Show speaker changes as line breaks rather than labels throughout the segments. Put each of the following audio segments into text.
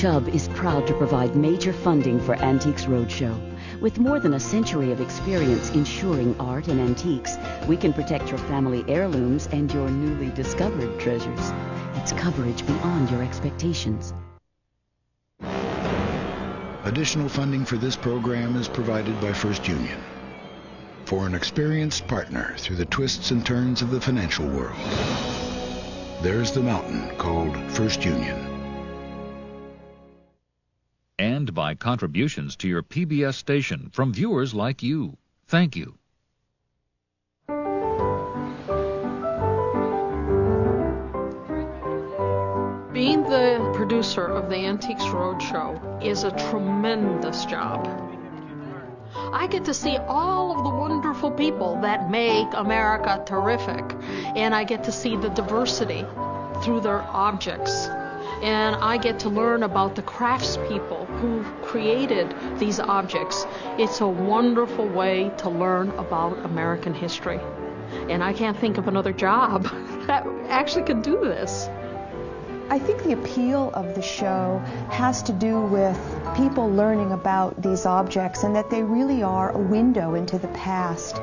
Chubb is proud to provide major funding for Antiques Roadshow. With more than a century of experience insuring art and antiques, we can protect your family heirlooms and your newly discovered treasures. It's coverage beyond your expectations.
Additional funding for this program is provided by First Union, for an experienced partner through the twists and turns of the financial world. There's the mountain called First Union.
And by contributions to your PBS station from viewers like you. Thank you.
Being the producer of the Antiques Roadshow is a tremendous job. I get to see all of the wonderful people that make America terrific, and I get to see the diversity through their objects. And I get to learn about the craftspeople who created these objects. It's a wonderful way to learn about American history. And I can't think of another job that actually could do this.
I think the appeal of the show has to do with people learning about these objects and that they really are a window into the past.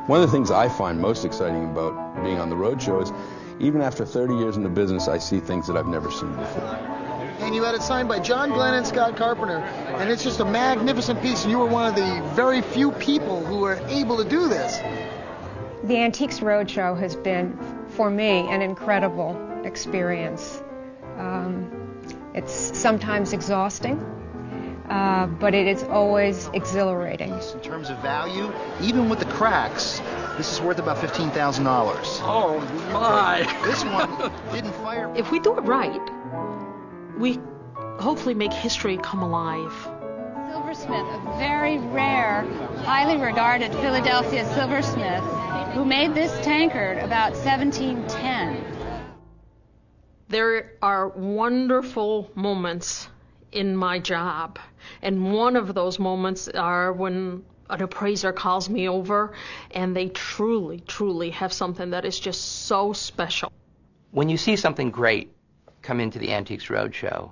One of the things I find most exciting about being on the roadshow is even after 30 years in the business, I see things that I've never seen before.
And you had it signed by John Glenn and Scott Carpenter, and it's just a magnificent piece, and you were one of the very few people who were able to do this.
The Antiques Roadshow has been, for me, an incredible experience. It's sometimes exhausting, but it is always exhilarating.
In terms of value, even with the cracks, this is worth about $15,000.
Oh my!
This one didn't fire.
If we do it right, we hopefully make history come alive.
Silversmith, a very rare, highly regarded Philadelphia silversmith who made this tankard about 1710.
There are wonderful moments in my job, and one of those moments are when an appraiser calls me over and they truly have something that is just so special.
When you see something great come into the Antiques Roadshow,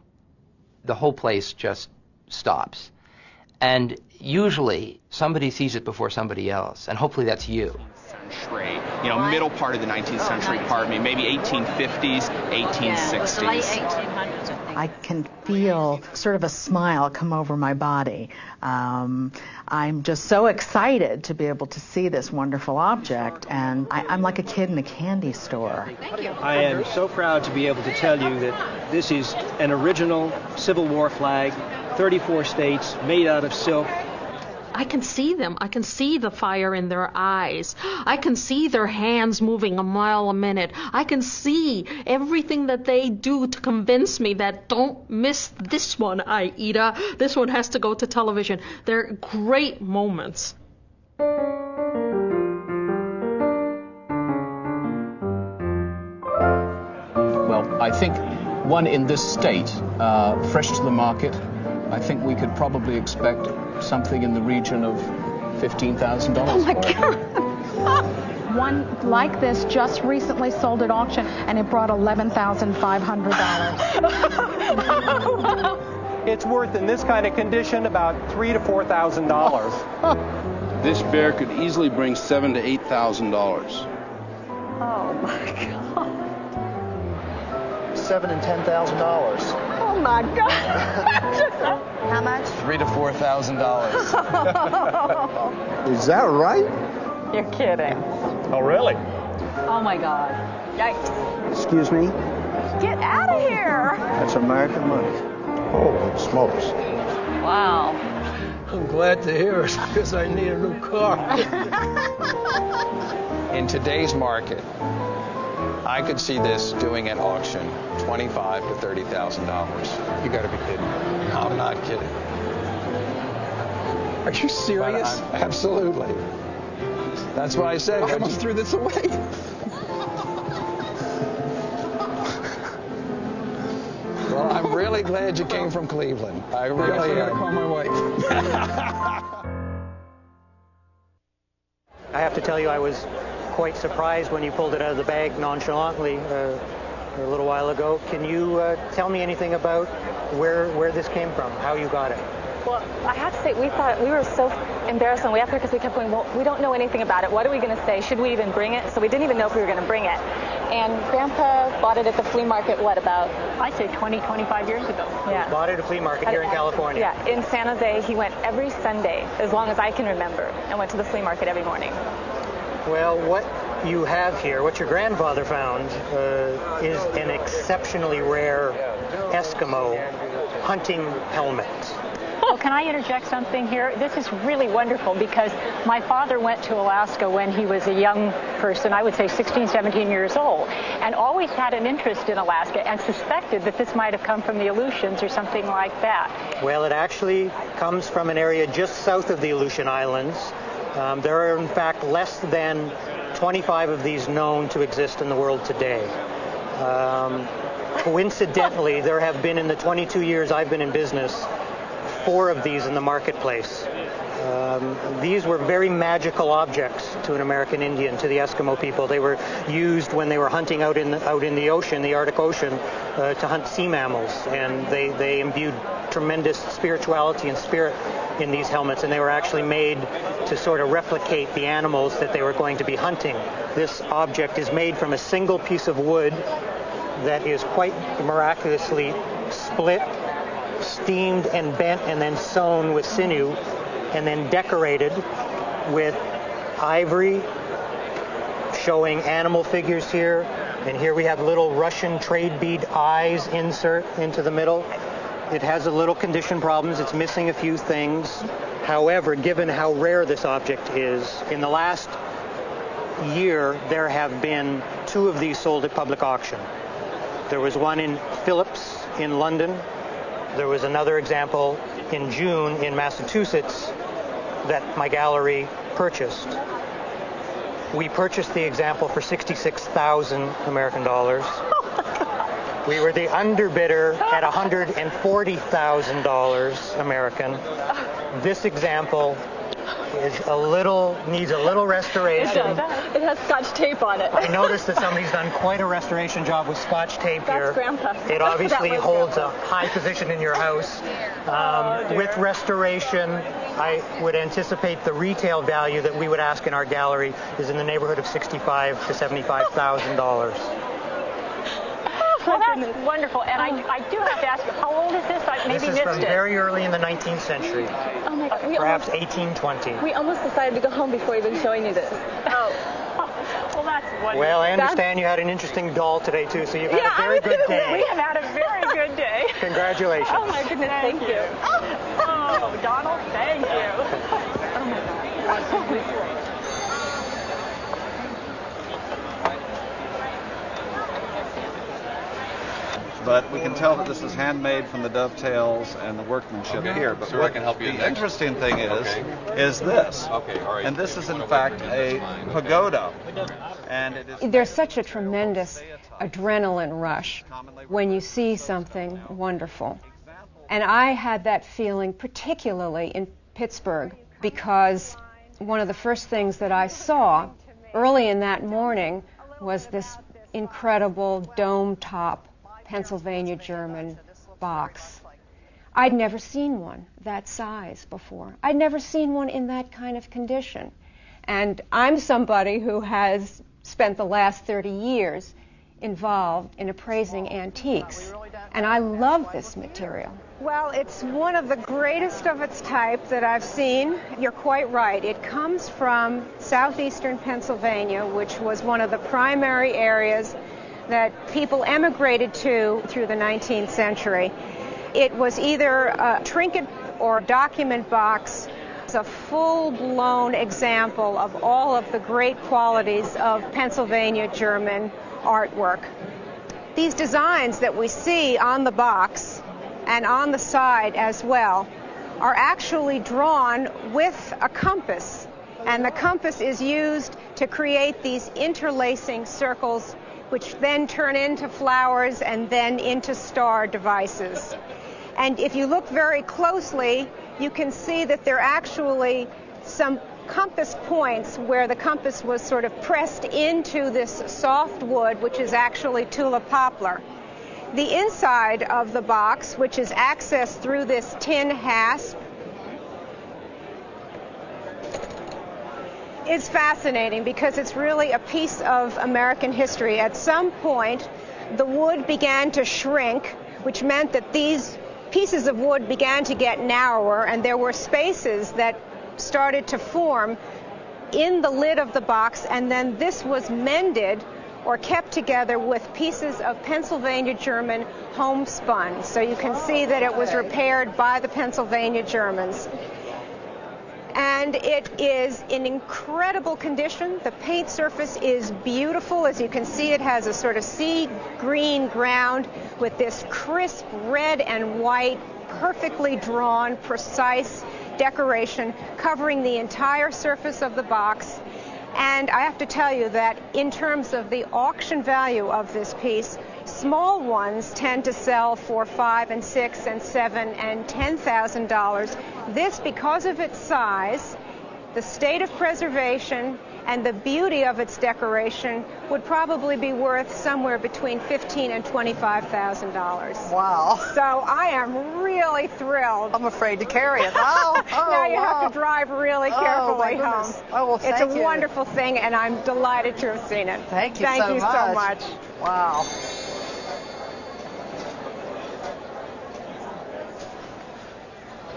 the whole place just stops. And usually somebody sees it before somebody else, and hopefully that's you.
Century, middle part of the 19th century, maybe 1850s, 1860s.
The late 1800s, I think.
I can feel sort of a smile come over my body. I'm just so excited to be able to see this wonderful object, and I'm like a kid in a candy store.
Thank you.
I am so proud to be able to tell you that this is an original Civil War flag, 34 states, made out of silk.
I can see them. I can see the fire in their eyes. I can see their hands moving a mile a minute. I can see everything that they do to convince me that don't miss this one, Aida. This one has to go to television. They're great moments.
Well, I think one in this state, fresh to the market, I think we could probably expect something in the region of $15,000.
Oh my God! One like this just recently sold at auction, and it brought $11,500.
It's worth, in this kind of condition, about $3,000 to $4,000.
This bear could easily bring $7,000 to $8,000.
Oh my God!
$7,000 and $10,000.
Oh my God! How much?
$3,000 to $4,000.
Is that right?
You're kidding.
Oh, really?
Oh my God! Yikes!
Excuse me?
Get out of here!
That's American money. Holy smokes.
Wow.
I'm glad to hear it because I need a new car.
In today's market, I could see this doing at auction $25,000 to $30,000.
You got to be kidding.
No, I'm not kidding.
Are you serious?
Absolutely. That's what I said.
I just threw this away.
Well, I'm really glad you came from Cleveland. I really am.
Call my wife.
I have to tell you, I was quite surprised when you pulled it out of the bag nonchalantly.
a little while ago. Can you tell me anything about where this came from, how you got it?
Well, I have to say, we were so embarrassed when we left there because we kept going, well, we don't know anything about it. What are we going to say? Should we even bring it? So we didn't even know if we were going to bring it. And Grandpa bought it at the flea market, what, about?
I say 20, 25 years ago.
Yeah.
Bought it at a flea market here in California.
Yeah, in San Jose. He went every Sunday, as long as I can remember, and went to the flea market every morning.
Well, what you have here, what your grandfather found, is an exceptionally rare Eskimo hunting helmet.
Well, can I interject something here? This is really wonderful because my father went to Alaska when he was a young person, I would say 16, 17 years old, and always had an interest in Alaska and suspected that this might have come from the Aleutians or something like that.
Well, it actually comes from an area just south of the Aleutian Islands. There are, in fact, less than 25 of these known to exist in the world today. Coincidentally, there have been, in the 22 years I've been in business, 4 of these in the marketplace. These were very magical objects to an American Indian, to the Eskimo people. They were used when they were hunting out in the ocean, the Arctic Ocean, to hunt sea mammals, and they imbued tremendous spirituality and spirit in these helmets, and they were actually made to sort of replicate the animals that they were going to be hunting. This object is made from a single piece of wood that is quite miraculously split, steamed and bent, and then sewn with sinew, and then decorated with ivory, showing animal figures here. And here we have little Russian trade bead eyes insert into the middle. It has a little condition problems. It's missing a few things. However, given how rare this object is, in the last year there have been 2 of these sold at public auction. There was one in Phillips in London. There was another example in June in Massachusetts that my gallery purchased. We purchased the example for $66,000 American dollars. We were the underbidder at $140,000 American. This example needs a little restoration.
It has Scotch tape on it.
I noticed that somebody's done quite a restoration job with Scotch tape here.
That's Grandpa.
It obviously holds a high position in your house. With restoration, I would anticipate the retail value that we would ask in our gallery is in the neighborhood of $65,000 to $75,000.
Well, that's wonderful. And I do have to ask you, how old is this? I maybe
this is from very early in the 19th century.
Oh my God.
Perhaps 1820.
We almost decided to go home before even showing you this.
Oh. Well, that's wonderful.
Well, I understand you had an interesting doll today, too, so you've had a very good day.
We have had a very good day.
Congratulations.
Oh, my goodness. Thank you.
Oh, Donald, thank you. Oh, my God.
But we can tell that this is handmade from the dovetails and the workmanship here. But
Sir, I can help you
the
next.
interesting thing is this.
Okay, all right.
And this is, in fact, a pagoda. And it is...
There's such a tremendous adrenaline rush when you see something wonderful. And I had that feeling particularly in Pittsburgh because one of the first things that I saw early in that morning was this incredible dome-top Pennsylvania German box. I'd never seen one that size before. I'd never seen one in that kind of condition. And I'm somebody who has spent the last 30 years involved in appraising antiques, and I love this material. Well, it's one of the greatest of its type that I've seen. You're quite right. It comes from southeastern Pennsylvania, which was one of the primary areas that people emigrated to through the 19th century. It was either a trinket or document box. It's a full-blown example of all of the great qualities of Pennsylvania German artwork. These designs that we see on the box and on the side as well are actually drawn with a compass, and the compass is used to create these interlacing circles which then turn into flowers and then into star devices. And if you look very closely, you can see that there are actually some compass points where the compass was sort of pressed into this soft wood, which is actually tulip poplar. The inside of the box, which is accessed through this tin hasp, is fascinating because it's really a piece of American history. At some point, the wood began to shrink, which meant that these pieces of wood began to get narrower, and there were spaces that started to form in the lid of the box, and then this was mended or kept together with pieces of Pennsylvania German homespun. So you can see that it was repaired by the Pennsylvania Germans. And it is in incredible condition. The paint surface is beautiful. As you can see, it has a sort of sea green ground with this crisp red and white, perfectly drawn, precise decoration covering the entire surface of the box. And I have to tell you that in terms of the auction value of this piece, small ones tend to sell for $5,000 and $6,000 and $7,000 and $10,000. This, because of its size, the state of preservation, and the beauty of its decoration, would probably be worth somewhere between $15,000 and $25,000.
Wow.
So I am really thrilled.
I'm afraid to carry it. Oh,
now you have to drive really carefully home.
Oh, well,
it's a wonderful thing, and I'm delighted to have seen it.
Thank you
so much.
Wow.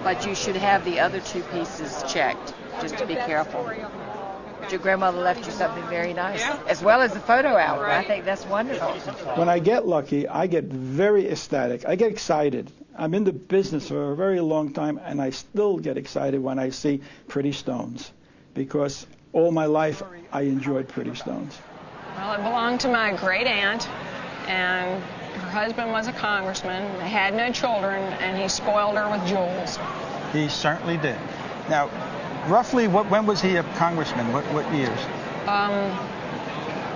But you should have the other two pieces checked, just to be careful. Your grandmother left you something very nice, as well as the photo album. I think that's wonderful.
When I get lucky, I get very ecstatic. I get excited. I'm in the business for a very long time, and I still get excited when I see pretty stones, because all my life I enjoyed pretty stones.
Well, it belonged to my great aunt, and her husband was a congressman. They had no children, and he spoiled her with jewels.
He certainly did. Now, roughly, when was he a congressman? What years?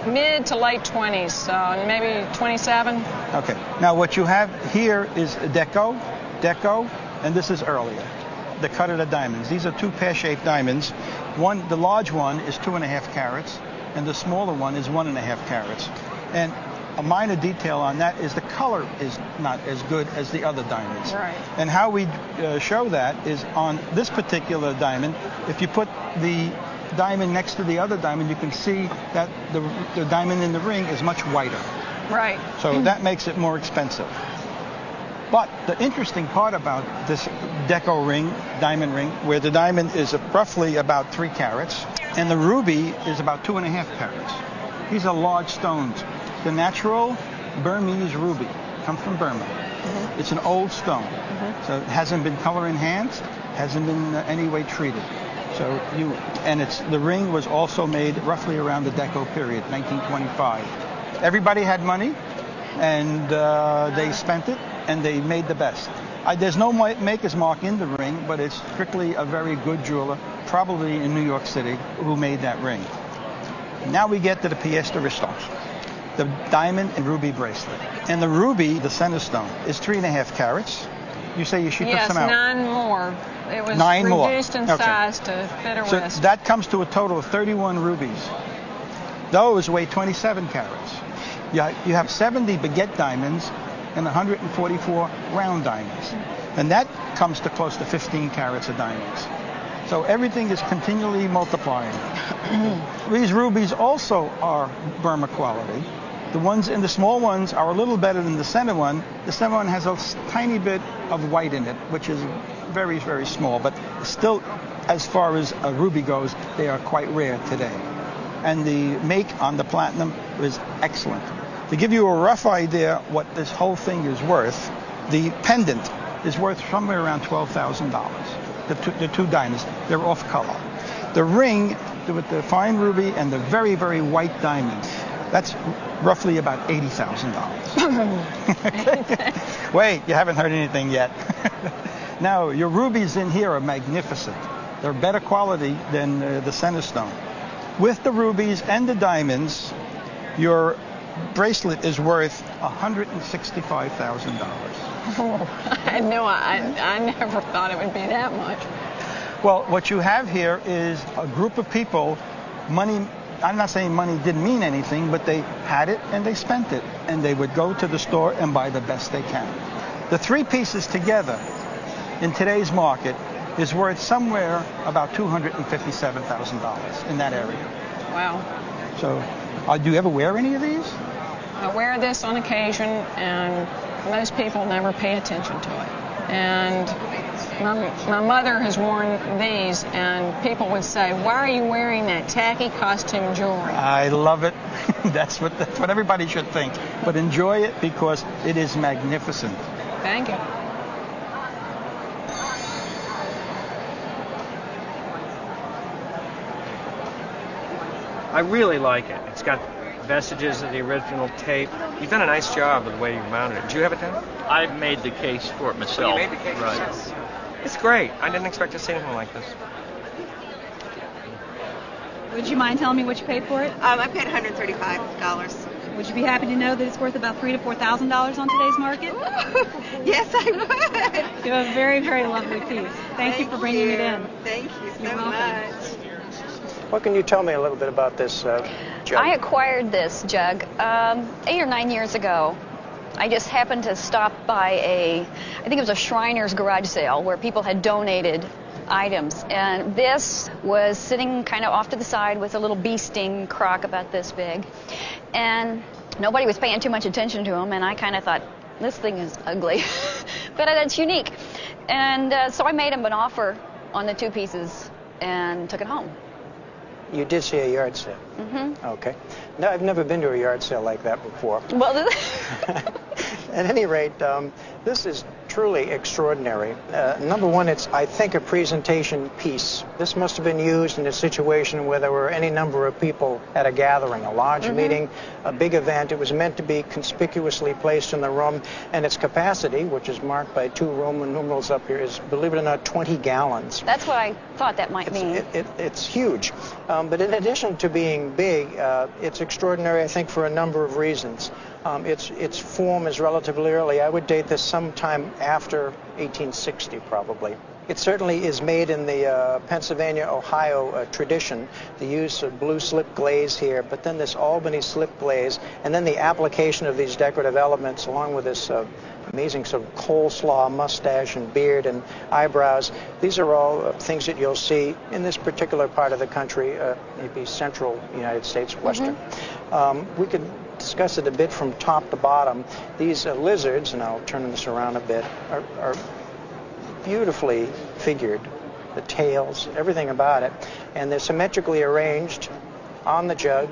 Mid to late 20s, maybe 27.
Okay. Now, what you have here is deco, and this is earlier. The cut of the diamonds. These are two pear-shaped diamonds. The large one is 2.5 carats, and the smaller one is 1.5 carats. And a minor detail on that is the color is not as good as the other diamonds.
Right.
And how we show that is on this particular diamond. If you put the diamond next to the other diamond, you can see that the diamond in the ring is much whiter.
Right.
So that makes it more expensive. But the interesting part about this deco ring, diamond ring, where the diamond is roughly about 3 carats, and the ruby is about 2.5 carats. These are large stones. The natural Burmese ruby comes from Burma. Mm-hmm. It's an old stone, so it hasn't been color enhanced, hasn't been any way treated. So the ring was also made roughly around the Deco period, 1925. Everybody had money, and they spent it, and they made the best. There's no maker's mark in the ring, but it's strictly a very good jeweler, probably in New York City, who made that ring. Now we get to the pièce de résistance, the diamond and ruby bracelet. And the ruby, the center stone, is 3.5 carats. You say she took some out?
Yes, 9 more. It was
9 more.
reduced in size to fit her wrist.
So that comes to a total of 31 rubies. Those weigh 27 carats. You have 70 baguette diamonds and 144 round diamonds. And that comes to close to 15 carats of diamonds. So everything is continually multiplying. These rubies also are Burma quality. The ones in the small ones are a little better than the center one. The center one has a tiny bit of white in it, which is very, very small. But still, as far as a ruby goes, they are quite rare today. And the make on the platinum is excellent. To give you a rough idea what this whole thing is worth, the pendant is worth somewhere around $12,000. The two diamonds, they're off color. The ring with the fine ruby and the very, very white diamonds, that's roughly about $80,000. Wait, you haven't heard anything yet. Now, your rubies in here are magnificent. They're better quality than the center stone. With the rubies and the diamonds, your bracelet is worth $165,000.
I never thought it would be that much.
Well, what you have here is a group of people, money, I'm not saying money didn't mean anything, but they had it and they spent it. And they would go to the store and buy the best they can. The three pieces together in today's market is worth somewhere about $257,000 in that area.
Wow.
So, do you ever wear any of these?
I wear this on occasion, and most people never pay attention to it. And my mother has worn these, and people would say, "Why are you wearing that tacky costume jewelry?"
I love it. That's what everybody should think. But enjoy it because it is magnificent.
Thank you.
I really like it. It's got vestiges of the original tape. You've done a nice job of the way you mounted it. Did you have it done?
I made the case for it myself.
Oh, you made the case yourself? It's great. I didn't expect to see anything like this.
Would you mind telling me what you paid for it?
I paid $135.
Would you be happy to know that it's worth about $3,000 to $4,000 on today's market?
Yes, I would.
You have a very, very lovely piece. Thank you for bringing it in.
Thank you so
much.
What can you tell me a little bit about this jug?
I acquired this jug 8 or 9 years ago. I just happened to stop by I think it was a Shriner's garage sale where people had donated items. And this was sitting kind of off to the side with a little bee sting crock about this big. And nobody was paying too much attention to them, and I kind of thought, this thing is ugly, but it's unique. And so I made him an offer on the two pieces and took it home.
You did see a yard sale?
Mm-hmm.
Okay. No, I've never been to a yard sale like that before.
Well,
at any rate, this is truly extraordinary. Number one, it's, I think, a presentation piece. This must have been used in a situation where there were any number of people at a gathering, a large meeting, a big event. It was meant to be conspicuously placed in the room, and its capacity, which is marked by 2 Roman numerals up here, is, believe it or not, 20 gallons.
That's what I thought that might mean.
It's huge. But in addition to being big, it's extraordinary, I think, for a number of reasons. Its form is relatively early. I would date this sometime after 1860, probably. It certainly is made in the Pennsylvania-Ohio tradition, the use of blue slip glaze here, but then this Albany slip glaze, and then the application of these decorative elements along with this amazing sort of coleslaw mustache and beard and eyebrows. These are all things that you'll see in this particular part of the country, maybe central United States, western. We could discuss it a bit from top to bottom. These lizards, and I'll turn this around a bit, are beautifully figured, the tails, everything about it, and they're symmetrically arranged on the jug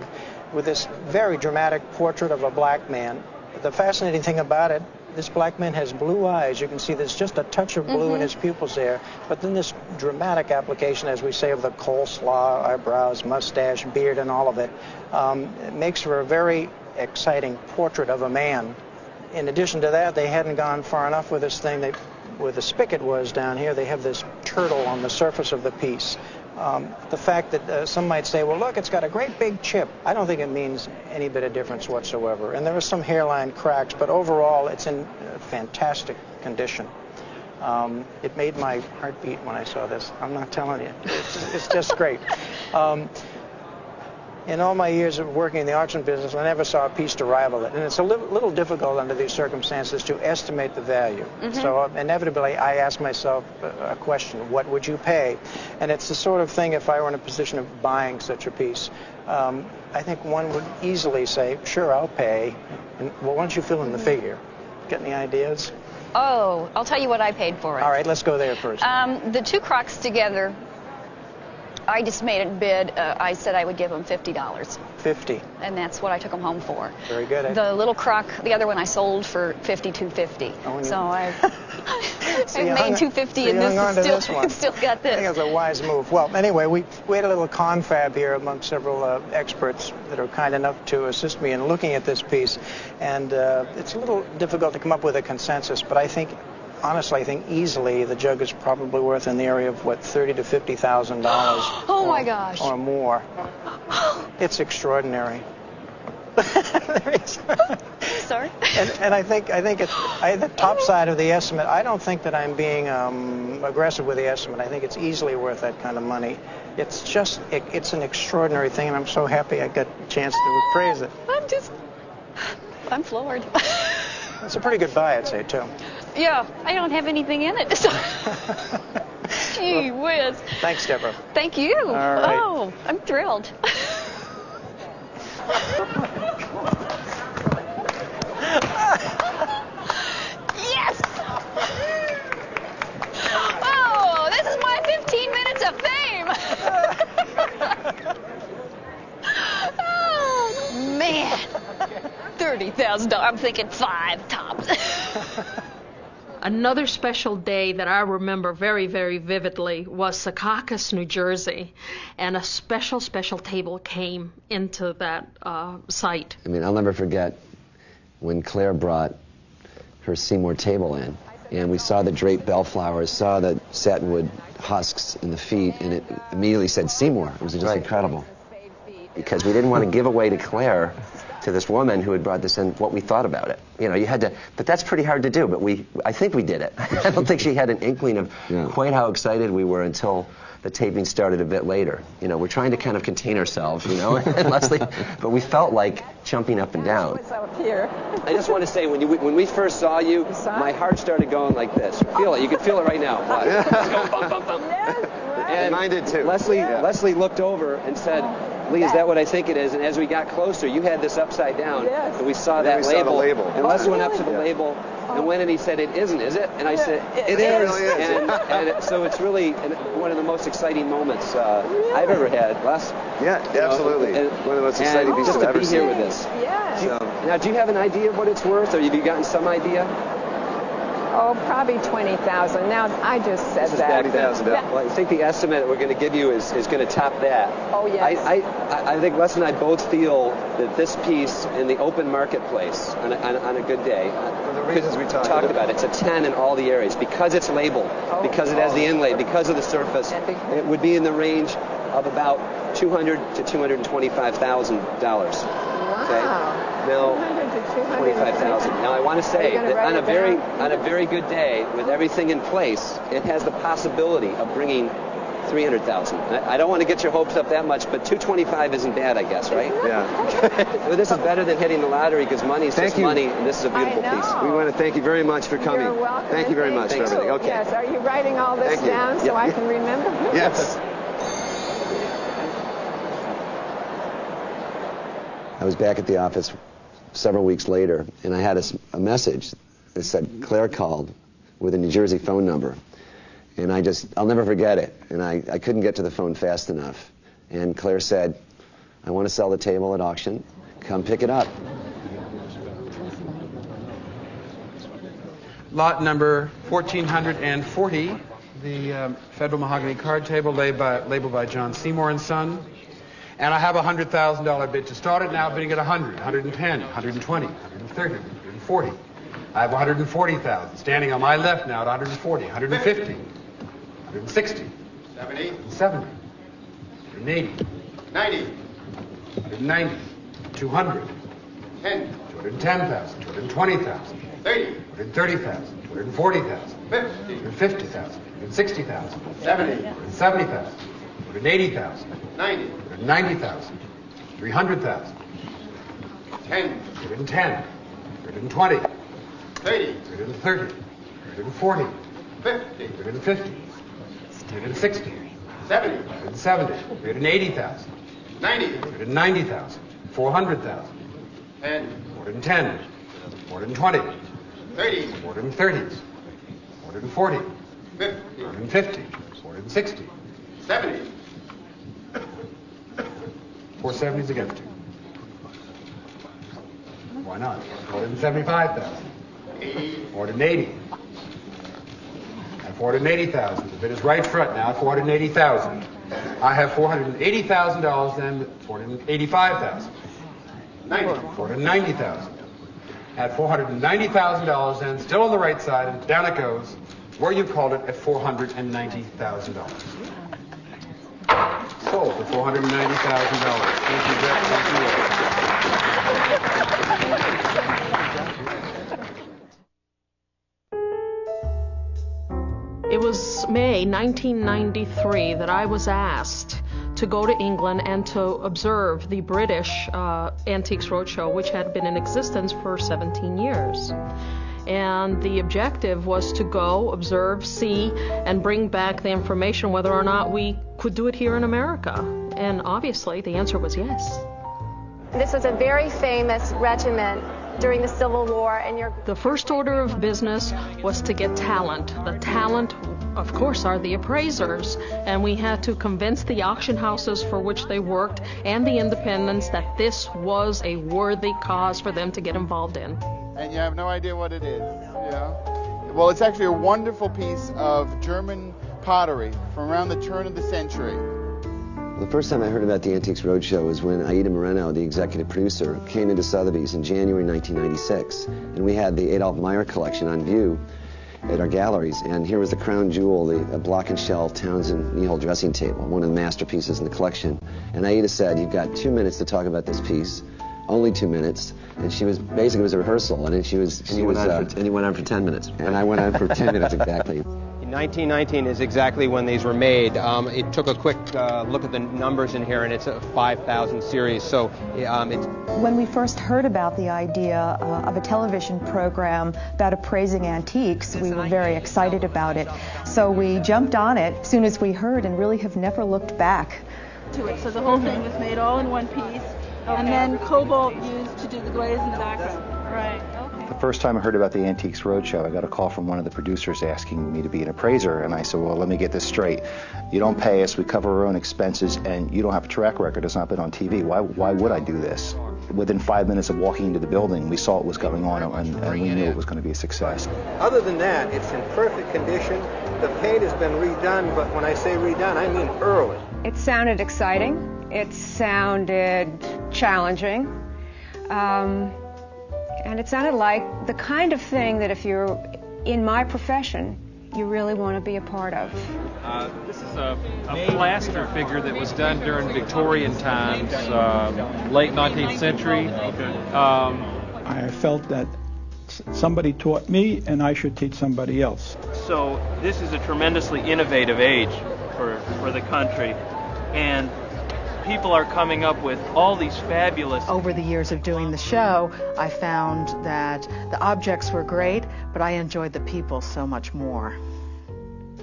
with this very dramatic portrait of a black man. The fascinating thing about it, this black man has blue eyes. You can see there's just a touch of blue in his pupils there, but then this dramatic application, as we say, of the coleslaw, eyebrows, mustache, beard, and all of it, it makes for a very exciting portrait of a man. In addition to that, they hadn't gone far enough with this thing. Where the spigot was down here, they have this turtle on the surface of the piece. The fact that some might say, well, look, it's got a great big chip. I don't think it means any bit of difference whatsoever. And there are some hairline cracks, but overall, it's in fantastic condition. It made my heart beat when I saw this. I'm not telling you. It's just great. In all my years of working in the auction business, I never saw a piece to rival it. And it's a little difficult under these circumstances to estimate the value. So inevitably, I ask myself a question, what would you pay? And it's the sort of thing, if I were in a position of buying such a piece, I think one would easily say, sure, I'll pay. And, well, why don't you fill in the figure? Get any ideas?
Oh, I'll tell you what I paid for it.
All right, let's go there first.
The 2 crocks together, I just made a bid. I said I would give them $50.
50.
And that's what I took them home for.
Very good.
The little crock, the other one I sold for $52.50.
Oh,
so I've made $250, and it's still got this.
I think it's a wise move. Well, anyway, we had a little confab here among several experts that are kind enough to assist me in looking at this piece, and it's a little difficult to come up with a consensus, but I think, honestly, I think easily the jug is probably worth in the area of, what, $30,000 to $50,000.
Oh, my gosh.
Or more. It's extraordinary.
Sorry.
And I think it's the top side of the estimate. I don't think that I'm being aggressive with the estimate. I think it's easily worth that kind of money. It's just it's an extraordinary thing, and I'm so happy I got a chance to appraise it.
I'm floored.
It's a pretty good buy, I'd say, too.
Yeah, I don't have anything in it. So. Gee whiz.
Thanks, Deborah.
Thank you.
All right.
Oh, I'm thrilled. Yes! Oh, this is my 15 minutes of fame. Oh, man. $30,000. I'm thinking 5 tops.
Another special day that I remember very, very vividly was Secaucus, New Jersey, and a special table came into that site.
I mean, I'll never forget when Claire brought her Seymour table in, and we saw the draped bellflowers, saw the satinwood husks in the feet, and it immediately said Seymour. It was just incredible. Because we didn't want to give away to Claire, to this woman who had brought this in, what we thought about it. You know, you had to, but that's pretty hard to do, but I think we did it. I don't think she had an inkling of quite how excited we were until the taping started a bit later. You know, we're trying to kind of contain ourselves, you know, and Leslie, but we felt like jumping up and down.
Up here.
I just want to say, when we first saw you, my heart started going like this. Feel it. You can feel it right now. Watch. It's going bum, bum, bum.
Yes, right.
And mine did too. Leslie looked over and said, Lee, is that what I think it is? And as we got closer, you had this upside down, and we saw that label. And Les went up to the label and went and he said, "It isn't, is it?" And I said, "It is." And so it's really one of the most exciting moments I've ever had. Les?
Yeah, absolutely. One of the most exciting pieces I've ever seen.
Just to be here with this.
Yes.
Now, do you have an idea of what it's worth, or have you gotten some idea?
Oh, probably 20,000. Now, I just said that.
20,000. Well, I think the estimate we're going to give you is going to top that.
Oh, yes.
I think Les and I both feel that this piece in the open marketplace on a good day,
for the reasons we talked
about, it's a 10 in all the areas because it's labeled, because it has the inlay, because of the surface. It would be in the range of about $200,000 to $225,000.
Wow.
Okay? Now, 25,000. Now, I want to say that on a very good day, with everything in place, it has the possibility of bringing 300,000. I don't want to get your hopes up that much, but 225 isn't bad, I guess, right?
Yeah.
Well, this is better than hitting the lottery because money is just money, and this is a beautiful piece.
We want to thank you very much for coming.
You're welcome.
Thank you very much for everything. Okay.
Yes. Are you writing all this down so I can remember?
Yes.
I was back at the office several weeks later, and I had a message that said Claire called with a New Jersey phone number. And I'll never forget it. And I couldn't get to the phone fast enough. And Claire said, "I want to sell the table at auction. Come pick it up."
Lot number 1440, the Federal Mahogany Card Table labeled by John Seymour and Son. And I have a $100,000 bid to start it now, bidding at 100, 110, 120, 130, 140. I have 140,000, standing on my left now at 140, 150, 160, 70, 180, 90, 190, 200, 210,000, 220,000, 230,000, 240,000, 250,000, 260,000, 70,000, 280,000, 90,000, 300,000, 110, 120, 30, 140, 50, 160, 70, 380,000, 90,000, 400,000, 410, 420, 430, 440, 450, 460, 70. 470s against you. Why not? 475,000. 480. And 480,000. The bid is right front now. 480,000. I have $480,000 then. 485,000. 490,000. At $490,000 then, still on the right side, and down it goes. Where you called it at $490,000. Sold for $490,000. Thank you, Jeff. Thank you.
It was May 1993 that I was asked to go to England and to observe the British Antiques Roadshow, which had been in existence for 17 years. And the objective was to go, observe, see, and bring back the information whether or not we could do it here in America. And obviously, the answer was yes.
This was a very famous regiment during the Civil War, and
the first order of business was to get talent. The talent, of course, are the appraisers, and we had to convince the auction houses for which they worked and the independents that this was a worthy cause for them to get involved in.
And you have no idea what it is, you know? Well, it's actually a wonderful piece of German pottery from around the turn of the century.
The first time I heard about the Antiques Roadshow was when Aida Moreno, the executive producer, came into Sotheby's in January 1996, and we had the Adolf Meyer collection on view at our galleries, and here was the crown jewel, the block and shell Townsend Knee-Hole dressing table, one of the masterpieces in the collection. And Aida said, "You've got 2 minutes to talk about this piece, only 2 minutes." And she was basically, it was a rehearsal, and then and you went on for 10 minutes, and I went on for 10 minutes exactly.
1919 is exactly when these were made. It took a quick look at the numbers in here, and it's a 5,000 series. So it's...
When we first heard about the idea of a television program about appraising antiques, we were very excited about it. So we jumped on it as soon as we heard and really have never looked back.
So the whole thing was made all in one piece, and then cobalt used to do the glaze in the background. Right.
The first time I heard about the Antiques Roadshow, I got a call from one of the producers asking me to be an appraiser, and I said, well, let me get this straight. You don't pay us, we cover our own expenses, and you don't have a track record. It's not been on TV. Why would I do this? Within 5 minutes of walking into the building, we saw what was going on, and we knew it was going to be a success.
Other than that, it's in perfect condition. The paint has been redone, but when I say redone, I mean early.
It sounded exciting. It sounded challenging. And it sounded like the kind of thing that if you're in my profession, you really want to be a part of.
This is a plaster figure that was done during Victorian times, late 19th century.
I felt that somebody taught me and I should teach somebody else.
So this is a tremendously innovative age for the country, and people are coming up with all these fabulous...
Over the years of doing the show, I found that the objects were great, but I enjoyed the people so much more.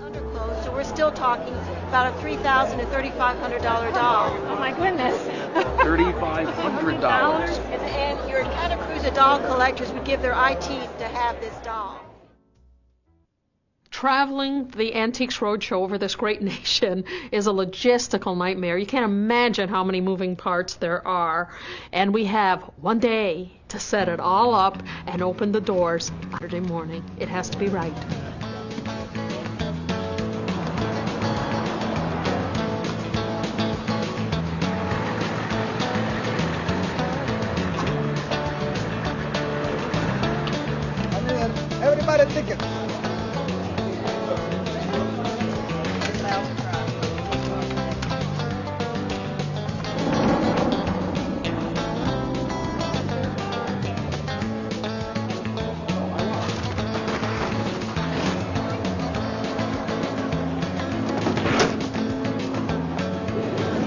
Underclothes, so we're still talking about a $3,000 to $3,500 doll. Oh my goodness.
$3,500.
And your Santa Cruz doll collectors would give their eye teeth to have this doll.
Traveling the Antiques Roadshow over this great nation is a logistical nightmare. You can't imagine how many moving parts there are. And we have one day to set it all up and open the doors Saturday morning. It has to be right.
Everybody tickets.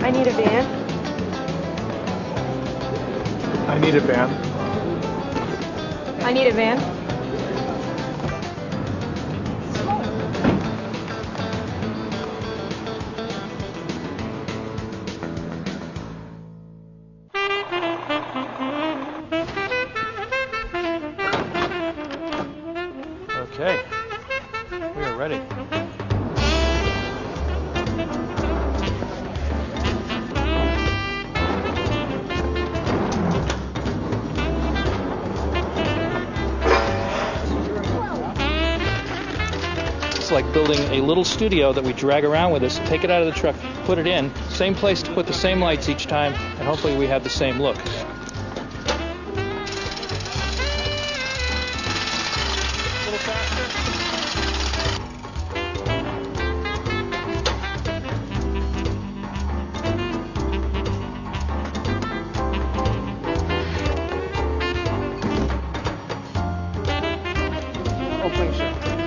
I need a van.
I need a van.
I need a van.
Okay, we are ready.
It's like building a little studio that we drag around with us, take it out of the truck, put it in, same place to put the same lights each time, and hopefully we have the same look.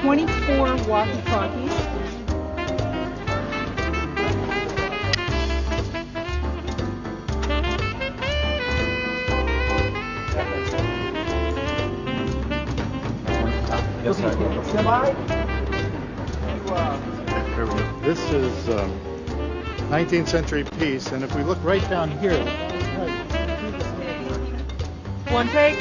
24 walkie-talkies.
This is 19th century piece, and if we look right down here,
One take.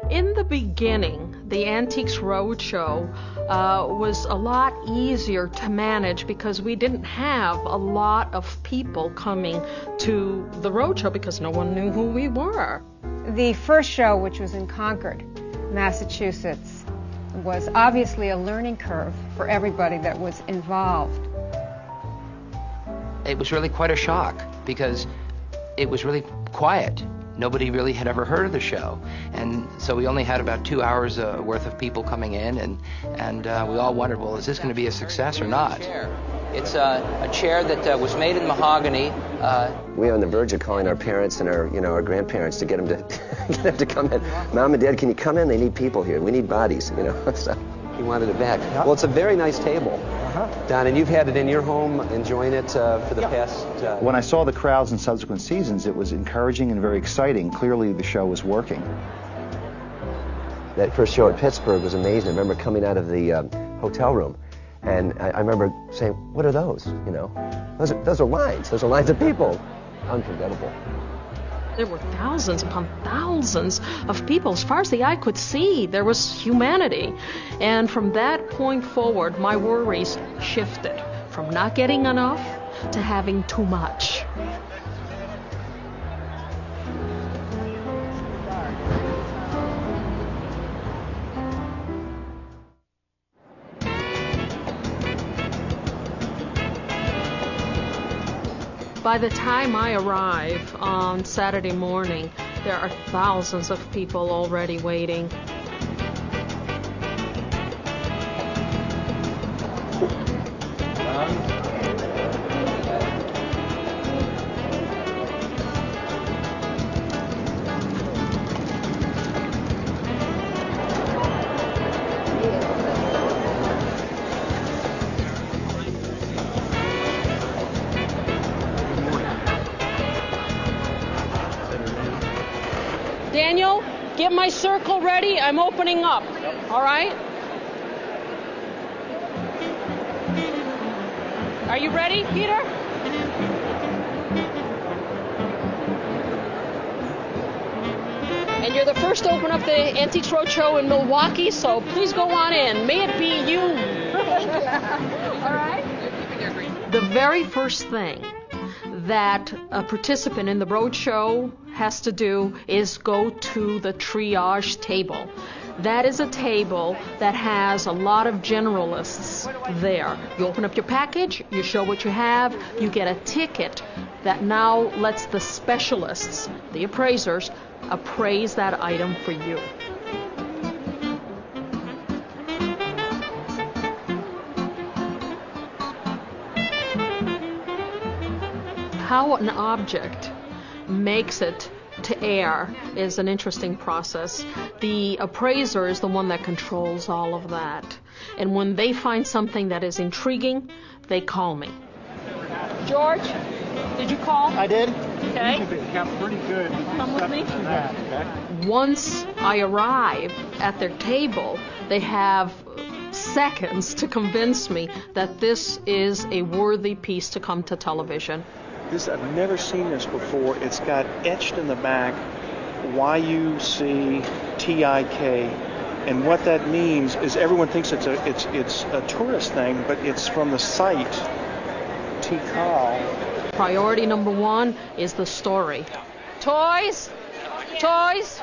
In the beginning, the Antiques Roadshow was a lot easier to manage because we didn't have a lot of people coming to the roadshow because no one knew who we were.
The first show, which was in Concord, Massachusetts, was obviously a learning curve for everybody that was involved.
It was really quite a shock because it was really quiet. Nobody really had ever heard of the show, and so we only had about 2 hours worth of people coming in, and we all wondered, well, is this going to be a success or not? It's a chair that was made in mahogany.
We were on the verge of calling our parents and our grandparents to get them to get them to come in. Mom and Dad, can you come in? They need people here. We need bodies, So he wanted it back. Well, it's a very nice table. Don, and you've had it in your home, enjoying it for the past...
When I saw the crowds in subsequent seasons, it was encouraging and very exciting. Clearly, the show was working.
That first show at Pittsburgh was amazing. I remember coming out of the hotel room, and I remember saying, what are those? Those are lines. Those are lines of people. Unforgettable.
There were thousands upon thousands of people. As far as the eye could see, there was humanity. And from that point forward, my worries shifted from not getting enough to having too much. By the time I arrive on Saturday morning, there are thousands of people already waiting. Daniel, get my circle ready. I'm opening up. All right? Are you ready, Peter? And you're the first to open up the Antiques Roadshow in Milwaukee, so please go on in. May it be you. All right? The very first thing that a participant in the roadshow has to do is go to the triage table. That is a table that has a lot of generalists there. You open up your package, you show what you have, you get a ticket that now lets the specialists, the appraisers, appraise that item for you. How an object makes it to air is an interesting process. The appraiser is the one that controls all of that. And when they find something that is intriguing, they call me. George, did you call?
I did.
Okay.
You got pretty good.
Come with me.
That, okay?
Once I arrive at their table, they have seconds to convince me that this is a worthy piece to come to television.
I've never seen this before. It's got etched in the back YUCTIK, and what that means is everyone thinks it's a tourist thing, but it's from the site Tikal.
Priority number one is the story. Toys, toys.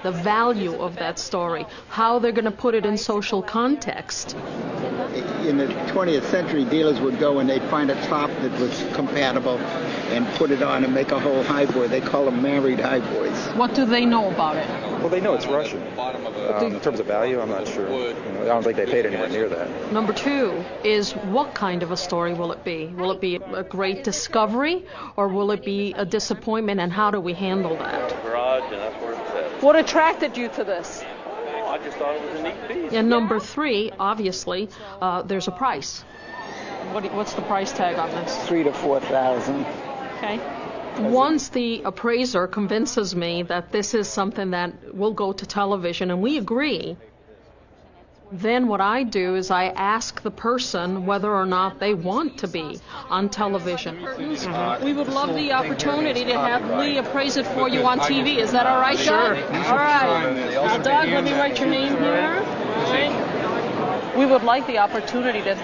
The value of that story, how they're going to put it in social context.
In the 20th century, dealers would go and they'd find a top that was compatible and put it on and make a whole highboy. They call them married highboys.
What do they know about it?
Well, they know it's Russian. In terms of value, I'm not sure.
I don't think they paid anywhere near that.
Number 2 is what kind of a story will it be? Will it be a great discovery, or will it be a disappointment, and how do we handle that?
Garage, and that's where it's at.
What attracted you to this?
I just thought it was a neat piece.
And number 3, obviously, there's a price. What's the price tag on this?
$3,000 to $4,000.
Okay. Once the appraiser convinces me that this is something that will go to television, and we agree, then what I do is I ask the person whether or not they want to be on television. We would love the opportunity to have Lee appraise it for you on TV. Is that all right, Doug?
Sure.
All right. Now, Doug, let me write your name here. All right. We would like the opportunity to,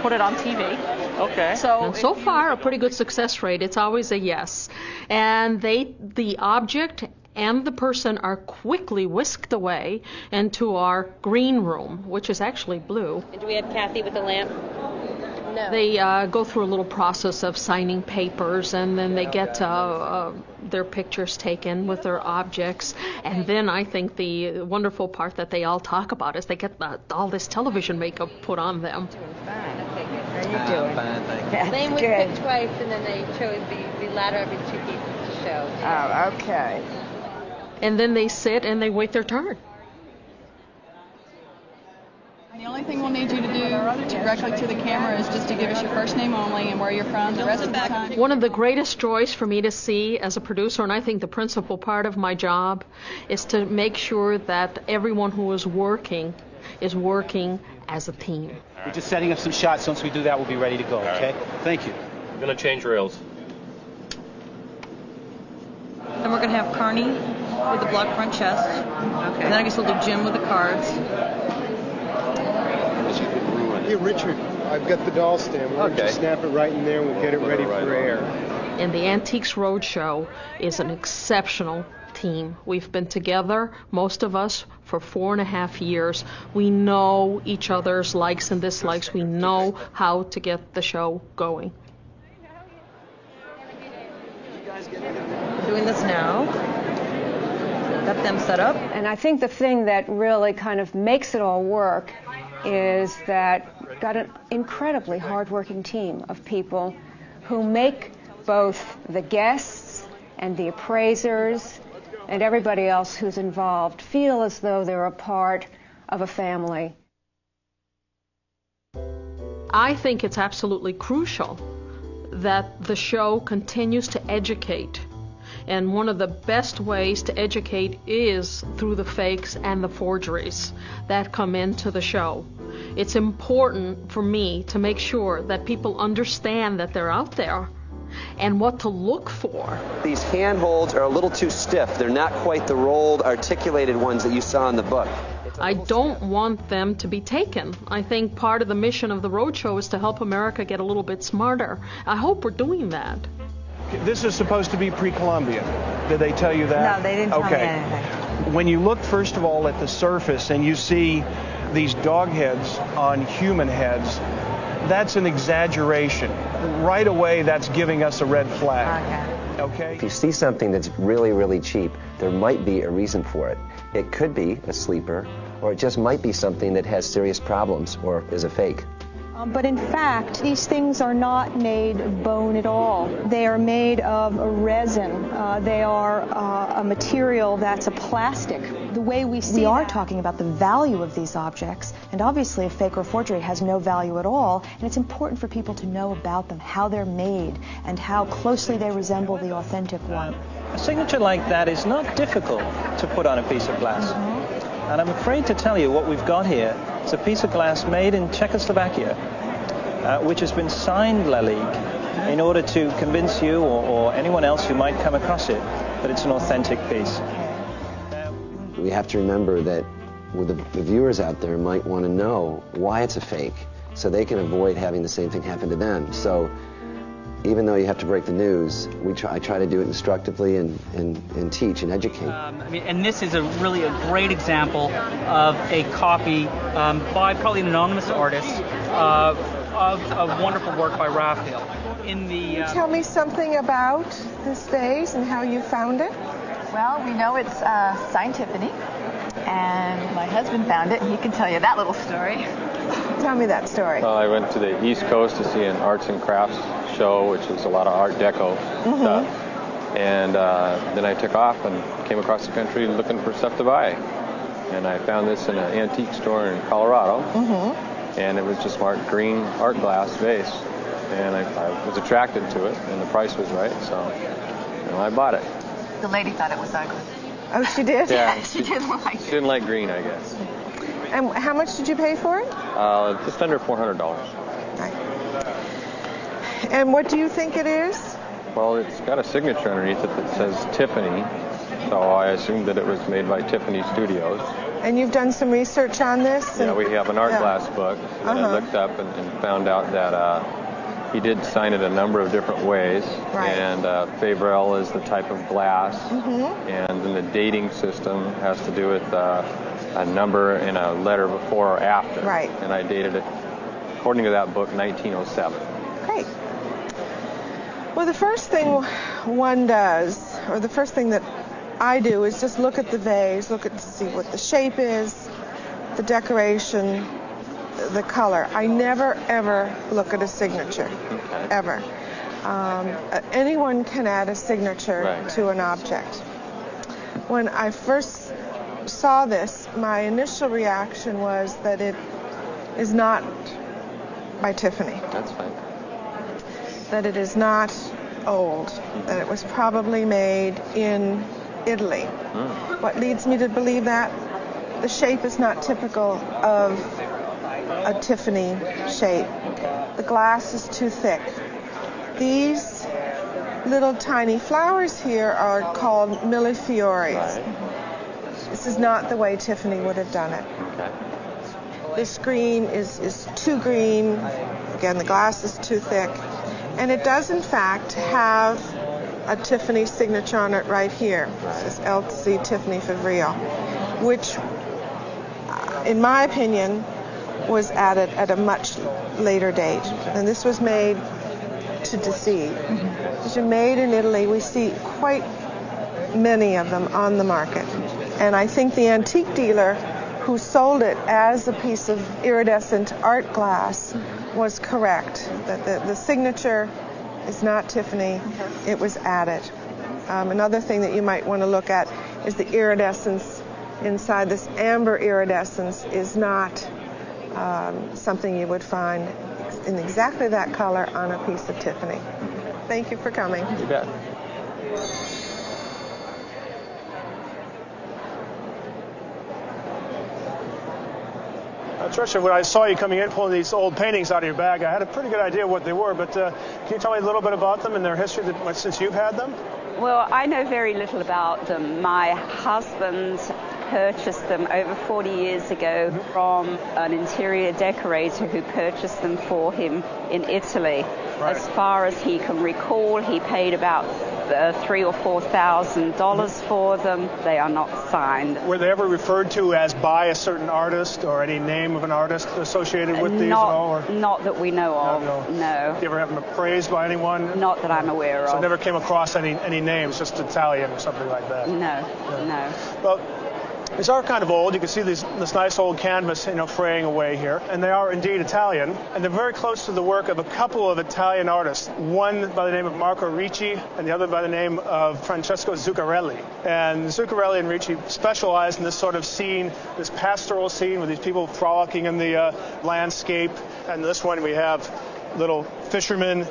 put it on TV.
Okay.
So far, a pretty good success rate. It's always a yes. And the object and the person are quickly whisked away into our green room, which is actually blue.
And do we have Kathy with the lamp? No.
They go through a little process of signing papers, and then they get their pictures taken with their objects. And then I think the wonderful part that they all talk about is they get all this television makeup put on them.
How you doing? Fine, thank you. Lane was picked twice, and then they chose the latter of his 2 pieces to show. Oh, okay.
And then they sit and they wait their turn.
The only thing we'll need you to do directly to the camera is just to give us your first name only and where you're from. The rest of the time.
One of the greatest joys for me to see as a producer, and I think the principal part of my job, is to make sure that everyone who is working as a team.
We're just setting up some shots. Once we do that, we'll be ready to go, okay? Thank you.
I'm going to change rails.
Then we're going to have Carney with the block front chest. Okay. And then I guess we'll do Jim with the cards.
Hey, Richard, I've got the doll stand. We'll just snap it right in there and we'll get it ready for air.
And the Antiques Roadshow is an exceptional team. We've been together, most of us, for 4.5 years. We know each other's likes and dislikes. We know how to get the show going.
Doing this now. Got them set up.
And I think the thing that really kind of makes it all work is that got an incredibly hardworking team of people who make both the guests and the appraisers and everybody else who's involved feel as though they're a part of a family.
I think it's absolutely crucial that the show continues to educate. And one of the best ways to educate is through the fakes and the forgeries that come into the show. It's important for me to make sure that people understand that they're out there and what to look for.
These handholds are a little too stiff. They're not quite the rolled, articulated ones that you saw in the book.
I don't want them to be taken. I think part of the mission of the Roadshow is to help America get a little bit smarter. I hope we're doing that.
This is supposed to be pre-Columbian. Did they tell you that?
No, they didn't tell me anything.
When you look, first of all, at the surface and you see these dog heads on human heads, that's an exaggeration. Right away, that's giving us a red flag. Okay?
If you see something that's really, really cheap, there might be a reason for it. It could be a sleeper, or it just might be something that has serious problems or is a fake.
But in fact, these things are not made of bone at all. They are made of a resin. They are a material that's a plastic. The way we are talking about the value of these objects, and obviously a fake or forgery has no value at all, and it's important for people to know about them, how they're made, and how closely they resemble the authentic one.
A signature like that is not difficult to put on a piece of glass. And I'm afraid to tell you what we've got here is a piece of glass made in Czechoslovakia, which has been signed La Ligue in order to convince you or anyone else who might come across it that it's an authentic piece.
We have to remember that the viewers out there might want to know why it's a fake so they can avoid having the same thing happen to them. So even though you have to break the news, I try to do it instructively and teach and educate.
And this is really a great example of a copy by probably an anonymous artist of a wonderful work by Raphael.
Can you tell me something about this vase and how you found it?
Well, we know it's signed Tiffany,
And my husband found it, and he can tell you that little story.
Tell me that story.
Well, I went to the East Coast to see an arts and crafts show, which was a lot of Art Deco stuff. And then I took off and came across the country looking for stuff to buy. And I found this in an antique store in Colorado. And it was just marked green art glass vase. And I was attracted to it, and the price was right, so I bought it.
The lady thought it was ugly.
Oh, she did?
Yeah,
she didn't like it.
She didn't like green, I guess.
And how much did you pay for it?
Just under $400.
Right. And what do you think it is?
Well, it's got a signature underneath it that says Tiffany, so I assumed that it was made by Tiffany Studios.
And you've done some research on this?
Yeah, we have an art glass book that I looked up and found out that he did sign it a number of different ways.
Right.
And Favrel is the type of glass. And then the dating system has to do with a number and a letter before or after.
Right.
And I dated it, according to that book, 1907.
Great. Well, the first thing one does, or the first thing that I do, is just look at the vase, look at to see what the shape is, the decoration, the color. I never, ever look at a signature, ever. Anyone can add a signature to an object. When I first saw this, my initial reaction was that it is not by Tiffany.
That's fine.
That it is not old, that it was probably made in Italy. What leads me to believe that? The shape is not typical of a Tiffany shape. The glass is too thick. These little tiny flowers here are called millefioris. This is not the way Tiffany would have done it. This green is too green. Again, the glass is too thick. And it does, in fact, have a Tiffany signature on it right here. It says LC Tiffany Favrel, which, in my opinion, was added at a much later date. And this was made to deceive. These are made in Italy. We see quite many of them on the market. And I think the antique dealer who sold it as a piece of iridescent art glass was correct. That the signature is not Tiffany. It was added. Another thing that you might want to look at is the iridescence inside. This amber iridescence is not something you would find in exactly that color on a piece of Tiffany. Thank you for coming.
You bet.
Tricia, when I saw you coming in pulling these old paintings out of your bag, I had a pretty good idea what they were, but can you tell me a little bit about them and their history since you've had them?
Well, I know very little about them. My husband purchased them over 40 years ago from an interior decorator who purchased them for him in Italy. Right. As far as he can recall, he paid about $3,000 or $4,000 for them. They are not signed.
Were they ever referred to as by a certain artist or any name of an artist associated with these at all? Or?
Not that we know of, no.
Did you ever have them appraised by anyone?
Not that I'm aware of.
So never came across any names, just Italian or something like that?
No.
Well, these are kind of old. You can see this nice old canvas, fraying away here. And they are indeed Italian. And they're very close to the work of a couple of Italian artists, one by the name of Marco Ricci and the other by the name of Francesco Zuccarelli. And Zuccarelli and Ricci specialized in this sort of scene, this pastoral scene with these people frolicking in the landscape. And this one we have little fishermen.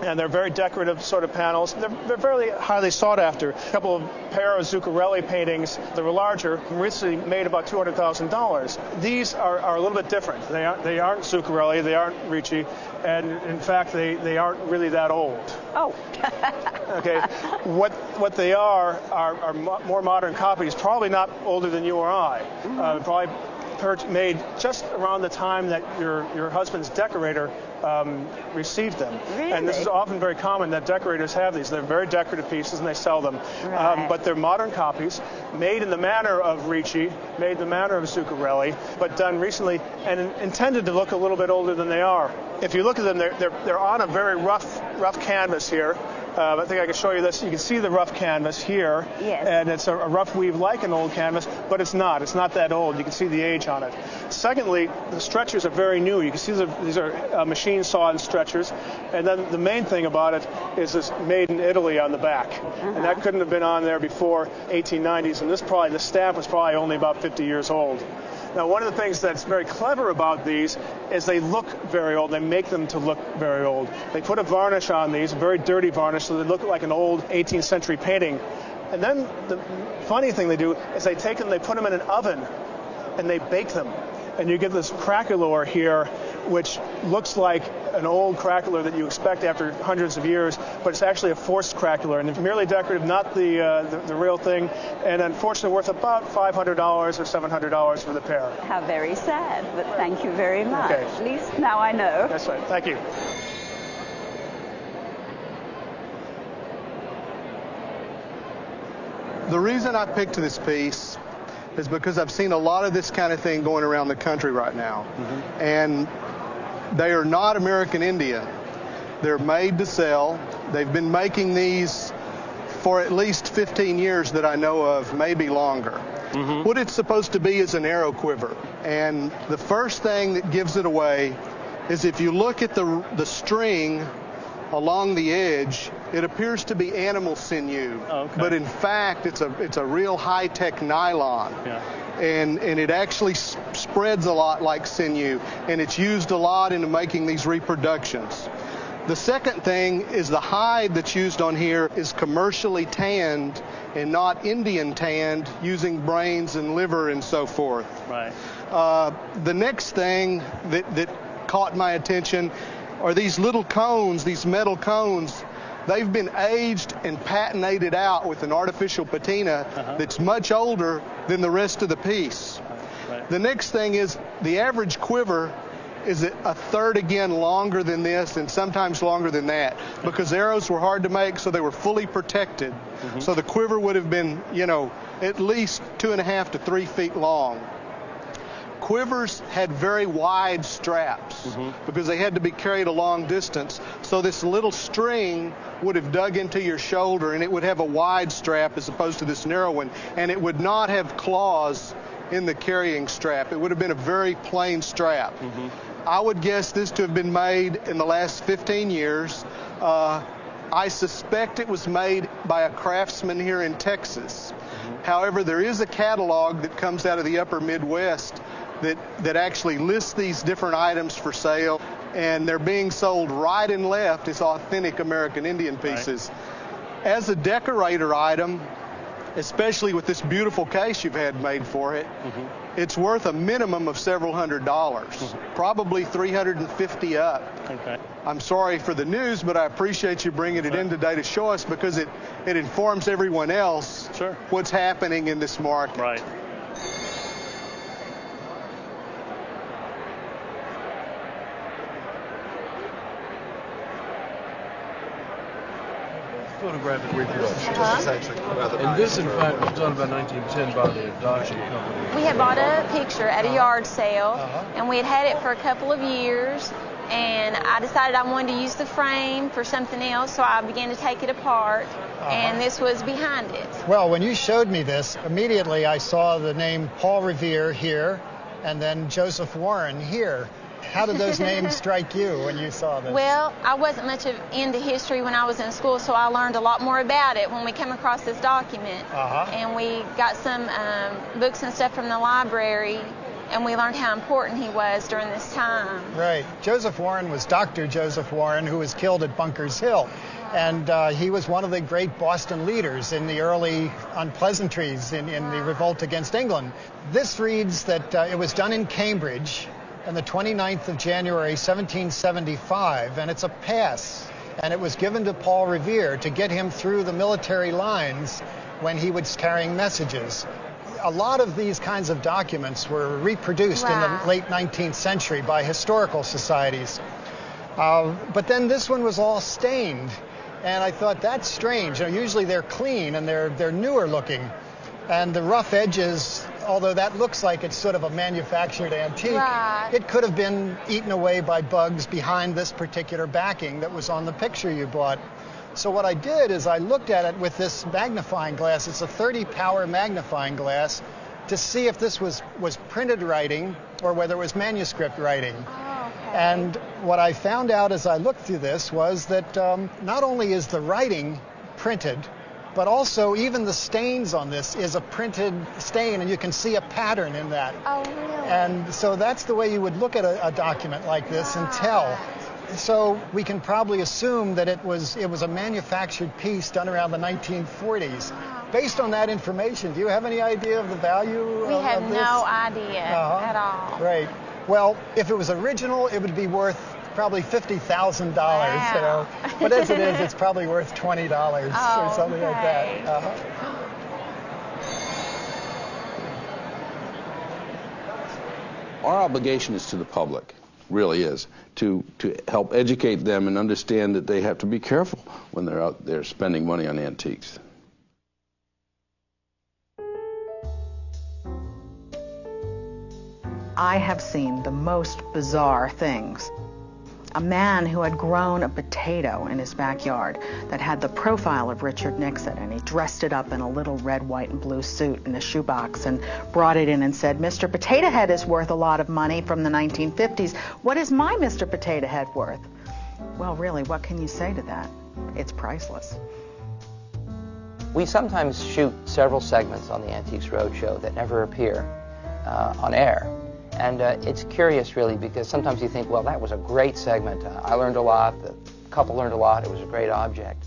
And they're very decorative sort of panels. They're very highly sought after. A couple of pair of Zuccarelli paintings that were larger, recently made about $200,000. These are a little bit different. They aren't Zuccarelli, they aren't Ricci, and in fact they aren't really that old.
Oh.
Okay. What they are more modern copies, probably not older than you or I. Probably made just around the time that your husband's decorator received them.
Really?
And this is often very common that decorators have these. They're very decorative pieces and they sell them.
Right.
But they're modern copies, made in the manner of Ricci, made in the manner of Zuccarelli, but done recently and intended to look a little bit older than they are. If you look at them, they're on a very rough canvas here. I think I can show you this. You can see the rough canvas here.
Yes.
And it's a rough weave like an old canvas, but it's not. It's not that old. You can see the age on it. Secondly, the stretchers are very new. You can see these are machine sawn stretchers. And then the main thing about it is it's made in Italy on the back. And that couldn't have been on there before 1890s. And the stamp was probably only about 50 years old. Now, one of the things that's very clever about these is they look very old. They make them to look very old. They put a varnish on these, a very dirty varnish, so they look like an old 18th century painting. And then the funny thing they do is they take them, they put them in an oven, and they bake them. And you get this craquelure here, which looks like an old craquelure that you expect after hundreds of years, but it's actually a forced craquelure, and it's merely decorative, not the real thing, and unfortunately worth about $500 or $700 for the pair.
How very sad, but thank you very much.
Okay.
At least now I know.
That's right. Thank you.
The reason I picked this piece is because I've seen a lot of this kind of thing going around the country right now. And they are not American Indian. They're made to sell. They've been making these for at least 15 years that I know of, maybe longer. What it's supposed to be is an arrow quiver. And the first thing that gives it away is if you look at the string along the edge, it appears to be animal sinew. But in fact, it's a real high-tech nylon. And it actually spreads a lot like sinew, and it's used a lot in making these reproductions. The second thing is the hide that's used on here is commercially tanned and not Indian tanned, using brains and liver and so forth.
Right.
The next thing that caught my attention are these little cones, these metal cones. They've been aged and patinated out with an artificial patina that's much older than the rest of the piece. The next thing is the average quiver is a third again longer than this and sometimes longer than that, because arrows were hard to make, so they were fully protected. So the quiver would have been, at least 2.5 to 3 feet long. Quivers had very wide straps because they had to be carried a long distance. So this little string would have dug into your shoulder, and it would have a wide strap as opposed to this narrow one, and it would not have claws in the carrying strap. It would have been a very plain strap. I would guess this to have been made in the last 15 years. I suspect it was made by a craftsman here in Texas. However, there is a catalog that comes out of the upper Midwest that actually lists these different items for sale, and they're being sold right and left as authentic American Indian pieces. As a decorator item, especially with this beautiful case you've had made for it, it's worth a minimum of several $100s, probably $350 up. I'm sorry for the news, but I appreciate you bringing it in today to show us, because it informs everyone else what's happening in this market.
Photographic reproduction. And this, in fact, was done by 1910 by the Dodge Company.
We had bought a picture at a yard sale, and we had had it for a couple of years, and I decided I wanted to use the frame for something else, so I began to take it apart, and this was behind it.
Well, when you showed me this, immediately I saw the name Paul Revere here, and then Joseph Warren here. How did those names strike you when you saw this?
Well, I wasn't much into history when I was in school, so I learned a lot more about it when we came across this document. And we got some books and stuff from the library, and we learned how important he was during this time.
Right. Joseph Warren was Dr. Joseph Warren, who was killed at Bunker's Hill. And he was one of the great Boston leaders in the early unpleasantries in the revolt against England. This reads that it was done in Cambridge on the 29th of January, 1775, and it's a pass. And it was given to Paul Revere to get him through the military lines when he was carrying messages. A lot of these kinds of documents were reproduced in the late 19th century by historical societies. But then this one was all stained, and I thought, that's strange. Usually they're clean and they're newer looking. And the rough edges, although that looks like it's sort of a manufactured antique, it could have been eaten away by bugs behind this particular backing that was on the picture you bought. So what I did is I looked at it with this magnifying glass. It's a 30 power magnifying glass to see if this was printed writing or whether it was manuscript writing.
Oh, okay.
And what I found out as I looked through this was that not only is the writing printed, but also even the stains on this is a printed stain, and you can see a pattern in that.
Oh, really?
And so that's the way you would look at a document like this and tell. So we can probably assume that it was a manufactured piece done around the 1940s. Based on that information, do you have any idea of the value
We
of
have
this?
no idea at all.
Right. Well, if it was original, it would be worth probably $50,000,
Wow.
you know. But as it is, it's probably worth $20 or something like
okay.
that.
Our obligation is to the public, really is, to help educate them and understand that they have to be careful when they're out there spending money on antiques.
I have seen the most bizarre things. A man who had grown a potato in his backyard that had the profile of Richard Nixon, and he dressed it up in a little red, white, and blue suit in a shoebox and brought it in and said, "Mr. Potato Head is worth a lot of money from the 1950s. What is my Mr. Potato Head worth?" Well, really, what can you say to that? It's priceless.
We sometimes shoot several segments on the Antiques Roadshow that never appear on air. And it's curious, really, because sometimes you think, well, that was a great segment. I learned a lot. The couple learned a lot. It was a great object.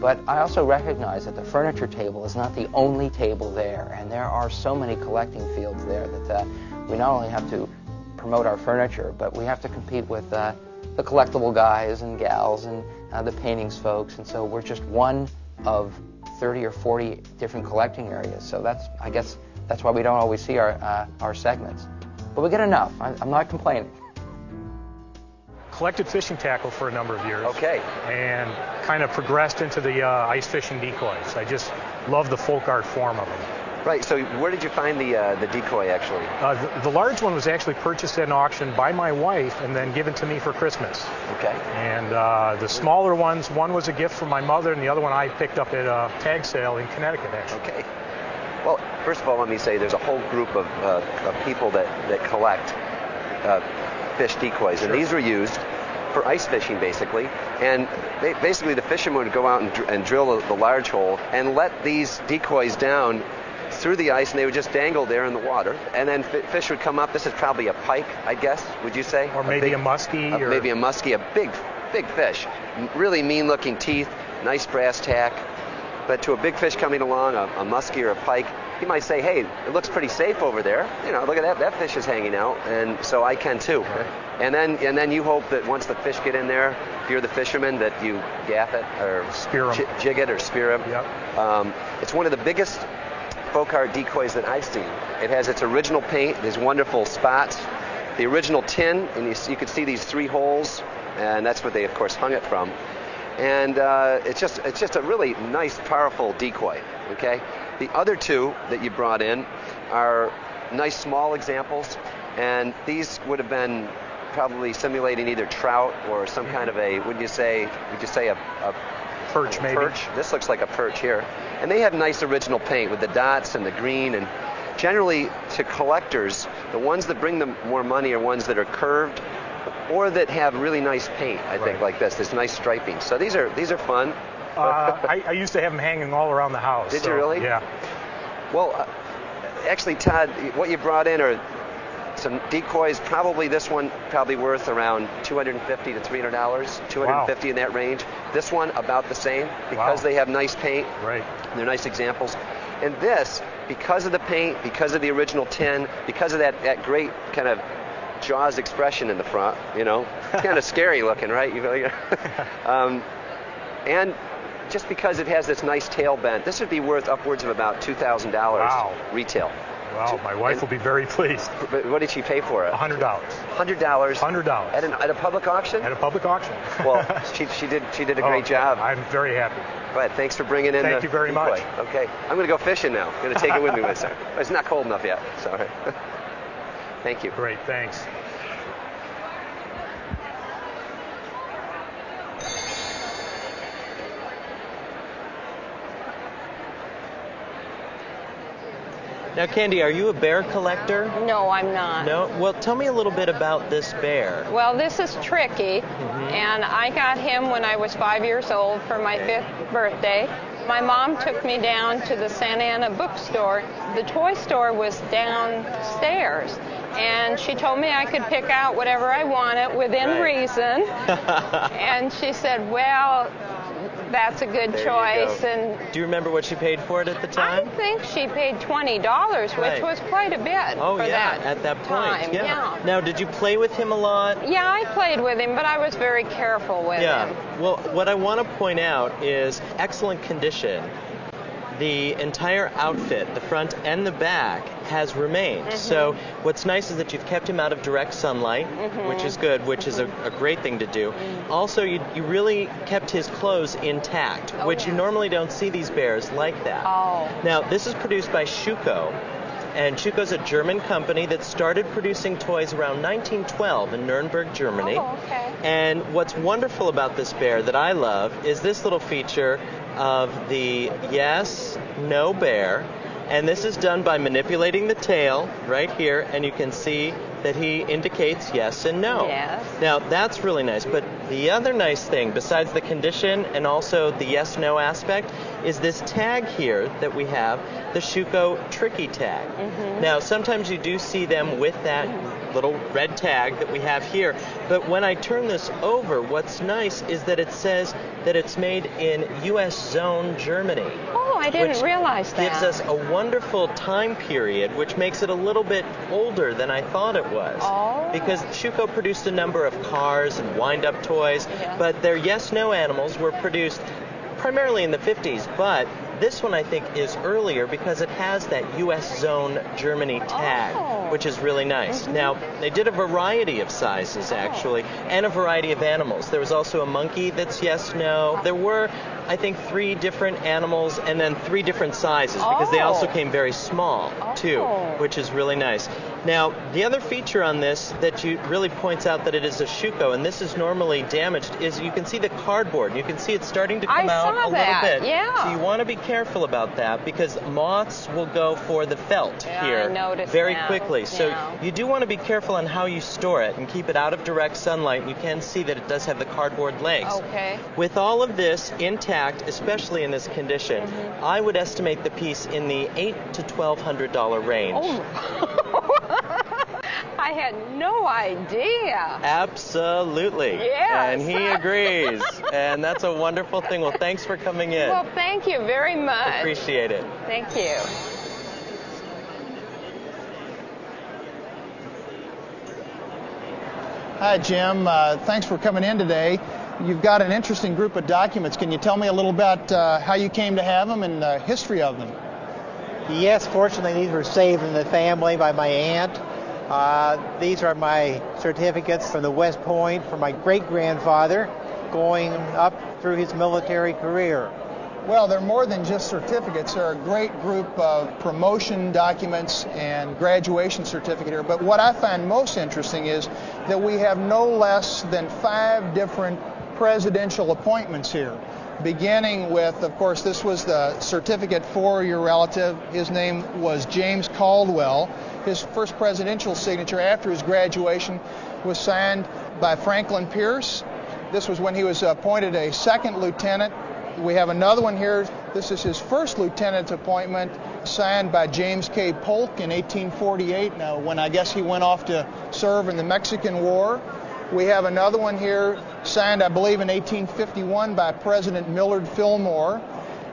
But I also recognize that the furniture table is not the only table there. And there are so many collecting fields there that we not only have to promote our furniture, but we have to compete with the collectible guys and gals and the paintings folks. And so we're just one of 30 or 40 different collecting areas. So I guess that's why we don't always see our segments. But we get enough. I'm not complaining.
Collected fishing tackle for a number of years.
Okay.
And kind of progressed into the ice fishing decoys. I just love the folk art form of them.
Right, so where did you find the decoy, actually?
The large one was actually purchased at an auction by my wife and then given to me for Christmas.
Okay.
And the smaller ones, one was a gift from my mother, and the other one I picked up at a tag sale in Connecticut, actually.
Okay. Well, first of all, let me say there's a whole group of people that collect fish decoys, and these were used for ice fishing, basically. And basically, the fishermen would go out and drill the large hole and let these decoys down through the ice, and they would just dangle there in the water. And then fish would come up. This is probably a pike, I guess, would you say?
Or maybe a muskie.
Maybe a muskie, a big fish. Really mean-looking teeth, nice brass tack. But to a big fish coming along, a muskie or a pike, he might say, "Hey, it looks pretty safe over there. You know, look at that. That fish is hanging out, and so I can too." And then you hope that once the fish get in there, if you're the fisherman, that you gaff it or
spear them,
jig it or spear them.
Yep.
It's one of the biggest folk art decoys that I've seen. It has its original paint, these wonderful spots, the original tin, and you can see these 3 holes, and that's what they, of course, hung it from. And it's just a really nice, powerful decoy. Okay. The other 2 that you brought in are nice small examples, and these would have been probably simulating either trout or some kind of a, would you say a
perch, maybe?
Perch. This looks like a perch here. And they have nice original paint with the dots and the green, and generally to collectors, the ones that bring them more money are ones that are curved or that have really nice paint, I think, like this nice striping. So these are fun.
I used to have them hanging all around the house.
Did you really?
Yeah.
Well, actually, Todd, what you brought in are some decoys. Probably this one probably worth around $250 to $300, $250 in that range. This one about the same because they have nice paint.
Right.
They're nice examples. And this, because of the paint, because of the original tin, because of that great kind of Jaws expression in the front, you know, kind of scary looking, right? And just because it has this nice tail bend, this would be worth upwards of about $2,000 retail.
Wow, my wife will be very pleased.
What did she pay for it?
$100.
$100?
$100.
At a public auction?
At a public auction.
Well, she did a great job.
I'm very happy.
But thanks for bringing in
Thank you very much.
Okay, I'm going to go fishing now. I'm going to take it with me with me. It's not cold enough yet. Sorry. Thank you.
Great, thanks.
Now, Candy, are you a bear collector?
No, I'm not.
No? Well, tell me a little bit about this bear.
Well, this is Tricky, and I got him when I was 5 years old for my 5th birthday. My mom took me down to the Santa Ana bookstore. The toy store was downstairs, and she told me I could pick out whatever I wanted within reason. And she said, well, that's a good choice. And
do you remember what she paid for it at the time?
I think she paid $20, which was quite a bit for that
at that point.
time.
Yeah. Now, did you play with him a lot?
Yeah, I played with him, but I was very careful with him.
Well, what I want to point out is excellent condition. The entire outfit, the front and the back, has remained. So what's nice is that you've kept him out of direct sunlight, which is good, which is a great thing to do. Also, you really kept his clothes intact, which you normally don't see these bears like that. Now, this is produced by Schuco. And Schuco's a German company that started producing toys around 1912 in Nuremberg, Germany. And what's wonderful about this bear that I love is this little feature of the yes, no bear. And this is done by manipulating the tail right here, and you can see that he indicates yes and no. Now, that's really nice, but the other nice thing, besides the condition and also the yes-no aspect, is this tag here that we have, the Schuco Tricky tag. Now, sometimes you do see them with that little red tag that we have here, but when I turn this over, what's nice is that it says that it's made in U.S. Zone, Germany.
Oh, I didn't realize that.
Gives us a wonderful time period, which makes it a little bit older than I thought it was. Because Schuco produced a number of cars and wind-up toys, but their yes-no animals were produced primarily in the 50s, but this one I think is earlier because it has that U.S. Zone Germany tag, which is really nice. Now, they did a variety of sizes, actually, and a variety of animals. There was also a monkey that's yes-no. There were, I think, 3 different animals and then 3 different sizes because they also came very small, too, which is really nice. Now, the other feature on this that really points out that it is a Schuco, and this is normally damaged, is you can see the cardboard. You can see it's starting to come out a little bit. So you want to be careful about that because moths will go for the felt here very quickly. So you do want to be careful on how you store it and keep it out of direct sunlight. And you can see that it does have the cardboard legs. With all of this intact, especially in this condition, I would estimate the piece in the $800 to $1,200 range.
I had no idea.
Absolutely. And he agrees. And that's a wonderful thing. Well, thanks for coming in.
Well, thank you very much.
Appreciate it.
Thank you.
Hi, Jim. Thanks for coming in today. You've got an interesting group of documents. Can you tell me a little about how you came to have them and the history of them?
Yes, fortunately, these were saved in the family by my aunt. These are my certificates from the West Point from my great-grandfather going up through his military career.
Well, they're more than just certificates. They're a great group of promotion documents and graduation certificate here. But what I find most interesting is that we have no less than 5 different presidential appointments here. Beginning with, of course, this was the certificate for your relative. His name was James Caldwell. His first presidential signature after his graduation was signed by Franklin Pierce. This was when he was appointed a 2nd lieutenant. We have another one here. This is his first lieutenant's appointment, signed by James K. Polk in 1848, now when I guess he went off to serve in the Mexican War. We have another one here, signed, I believe, in 1851 by President Millard Fillmore.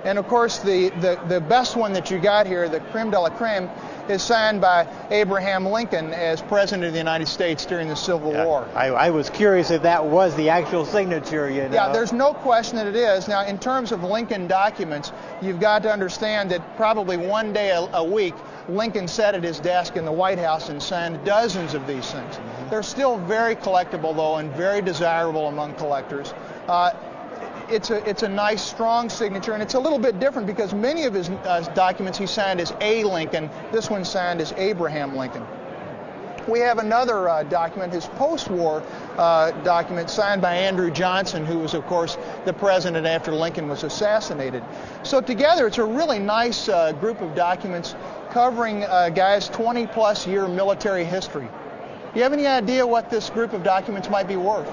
And, of course, the best one that you got here, the creme de la creme, is signed by Abraham Lincoln as President of the United States during the Civil War.
I was curious if that was the actual signature, you know.
Yeah, there's no question that it is. Now, in terms of Lincoln documents, you've got to understand that probably one day a week, Lincoln sat at his desk in the White House and signed dozens of these things. They're still very collectible, though, and very desirable among collectors. It's a nice, strong signature, and it's a little bit different because many of his documents he signed as A. Lincoln. This one signed as Abraham Lincoln. We have another document, his post-war document, signed by Andrew Johnson, who was, of course, the president after Lincoln was assassinated. So together, it's a really nice group of documents covering guys' 20-plus year military history. Do you have any idea what this group of documents might be worth?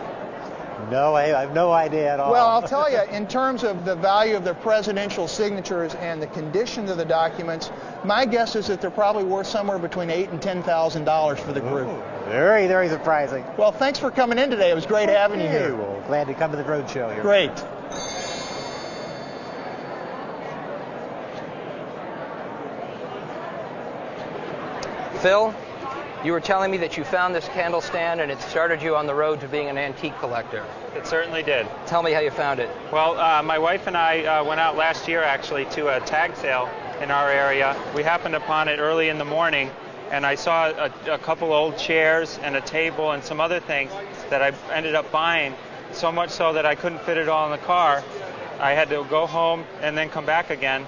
No, I have no idea at all.
Well, I'll tell you, in terms of the value of the presidential signatures and the condition of the documents, my guess is that they're probably worth somewhere between $8,000 and $10,000 for the group.
Very, very surprising.
Well, thanks for coming in today. It was great having you here.
Well, glad to come to the roadshow here.
Great.
Phil, you were telling me that you found this candle stand and it started you on the road to being an antique collector.
It certainly did.
Tell me how you found it.
Well, my wife and I went out last year actually to a tag sale in our area. We happened upon it early in the morning, and I saw a couple old chairs and a table and some other things that I ended up buying, so much so that I couldn't fit it all in the car. I had to go home and then come back again,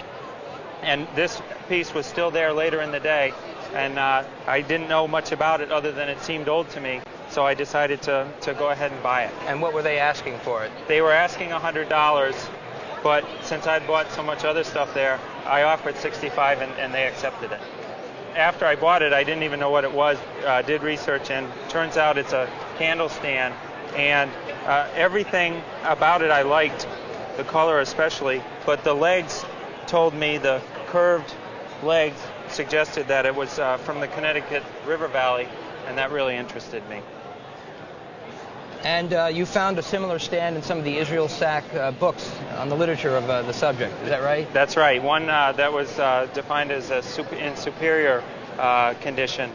and this piece was still there later in the day, and I didn't know much about it other than it seemed old to me, so I decided to go ahead and buy it.
And what were they asking for it?
They were asking $100, but since I'd bought so much other stuff there, I offered $65 and they accepted it. After I bought it, I didn't even know what it was, did research, and turns out it's a candle stand, and everything about it I liked, the color especially, but the legs told me, the curved legs suggested that it was from the Connecticut River Valley, and that really interested me.
And you found a similar stand in some of the Israel Sack books on the literature of the subject. Is that right?
That's right. One that was defined as in superior condition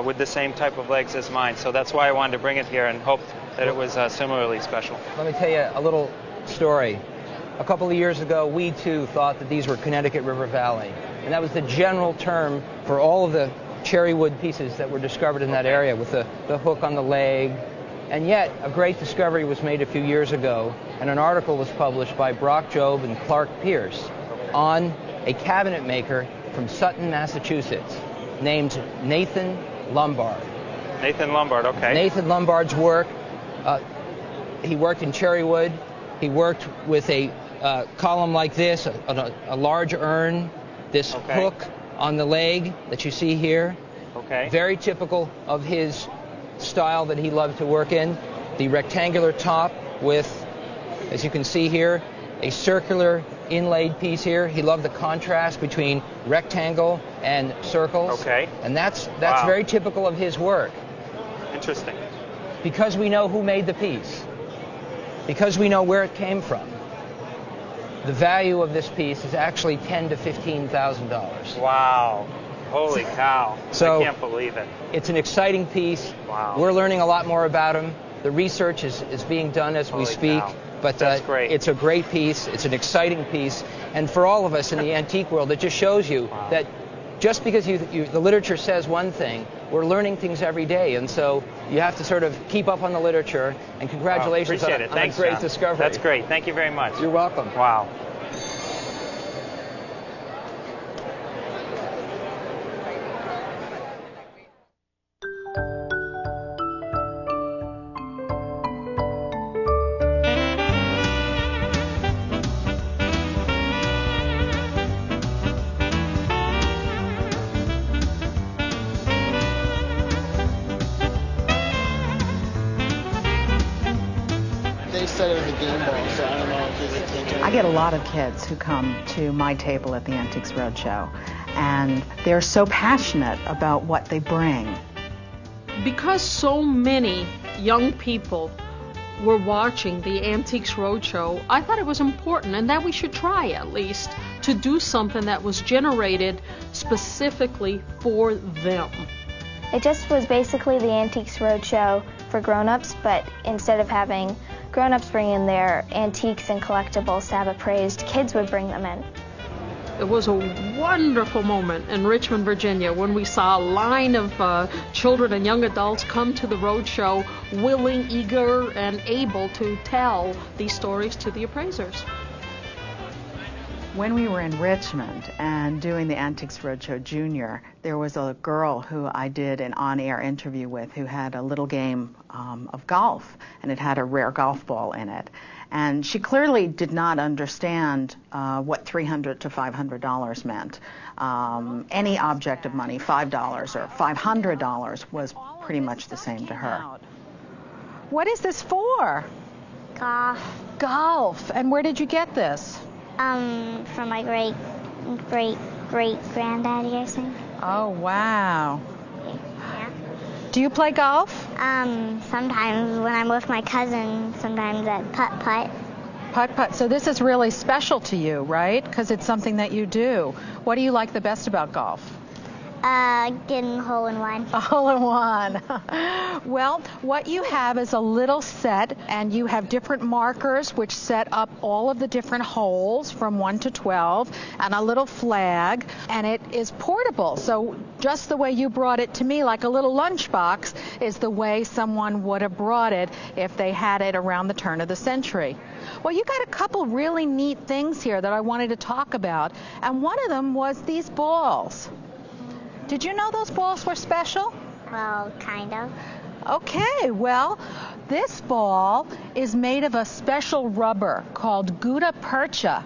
with the same type of legs as mine. So that's why I wanted to bring it here and hoped that it was similarly special.
Let me tell you a little story. A couple of years ago, we too thought that these were Connecticut River Valley. And that was the general term for all of the cherry wood pieces that were discovered in that area with the hook on the leg. And yet, a great discovery was made a few years ago, and an article was published by Brock Jobe and Clark Pierce on a cabinet maker from Sutton, Massachusetts, named Nathan Lombard.
Nathan Lombard, okay.
Nathan Lombard's work, he worked in cherry wood. He worked with a column like this, a large urn, this hook on the leg that you see here.
Okay.
Very typical of his style that he loved to work in. The rectangular top with, as you can see here, a circular inlaid piece here. He loved the contrast between rectangle and circles.
Okay.
And that's very typical of his work.
Interesting.
Because we know who made the piece, because we know where it came from, the value of this piece is actually $10,000 to $15,000.
Wow. Holy cow.
So,
I can't believe it.
It's an exciting piece.
Wow.
We're learning a lot more about him. The research is being done as we speak.
Cow.
But
That's great.
It's a great piece. It's an exciting piece. And for all of us in the antique world, it just shows you that just because the literature says one thing, we're learning things every day. And so you have to sort of keep up on the literature. And congratulations on a great discovery.
That's great. Thank you very much.
You're welcome.
Wow.
I get a lot of kids who come to my table at the Antiques Roadshow, and they're so passionate about what they bring.
Because so many young people were watching the Antiques Roadshow, I thought it was important, and that we should try at least, to do something that was generated specifically for them.
It just was basically the Antiques Roadshow for grown-ups, but instead of having grown-ups bring in their antiques and collectibles to have appraised, kids would bring them in.
It was a wonderful moment in Richmond, Virginia, when we saw a line of children and young adults come to the roadshow, willing, eager, and able to tell these stories to the appraisers.
When we were in Richmond and doing the Antiques Roadshow Junior, there was a girl who I did an on-air interview with who had a little game of golf, and it had a rare golf ball in it. And she clearly did not understand what $300 to $500 meant. Any object of money, $5 or $500, was pretty much the same to her.
What is this for?
Golf.
Golf. And where did you get this?
From my great-granddaddy, I think.
Oh, wow.
Yeah.
Do you play golf?
Sometimes when I'm with my cousin, sometimes at putt-putt.
Putt-putt. So this is really special to you, right? Because it's something that you do. What do you like the best about golf?
Getting hole-in-one.
A hole-in-one. Well, what you have is a little set, and you have different markers which set up all of the different holes from 1 to 12, and a little flag, and it is portable. So just the way you brought it to me, like a little lunchbox, is the way someone would have brought it if they had it around the turn of the century. Well, you got a couple really neat things here that I wanted to talk about, and one of them was these balls. Did you know those balls were special?
Well, kind of.
Okay, well, this ball is made of a special rubber called gutta percha.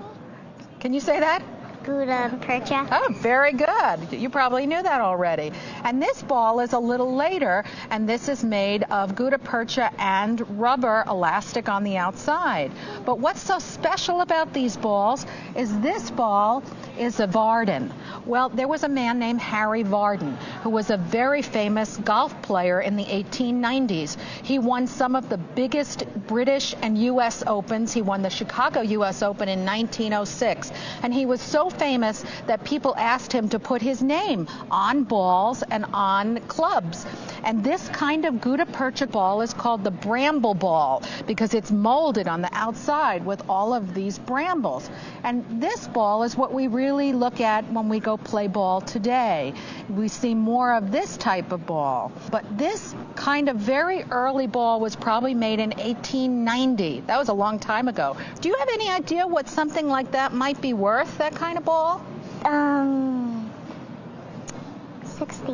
Can you say that?
Gutta percha.
Oh, very good. You probably knew that already. And this ball is a little later, and this is made of gutta percha and rubber elastic on the outside. But what's so special about these balls is this ball is a Varden. Well, there was a man named Harry Varden who was a very famous golf player in the 1890s. He won some of the biggest British and U.S. Opens. He won the Chicago U.S. Open in 1906. And he was so famous that people asked him to put his name on balls and on clubs. And this kind of gutta percha ball is called the bramble ball because it's molded on the outside with all of these brambles. And this ball is what we really look at when we go play ball today. We see more of this type of ball. But this kind of very early ball was probably made in 1890. That was a long time ago. Do you have any idea what something like that might be worth, that kind of ball?
$60.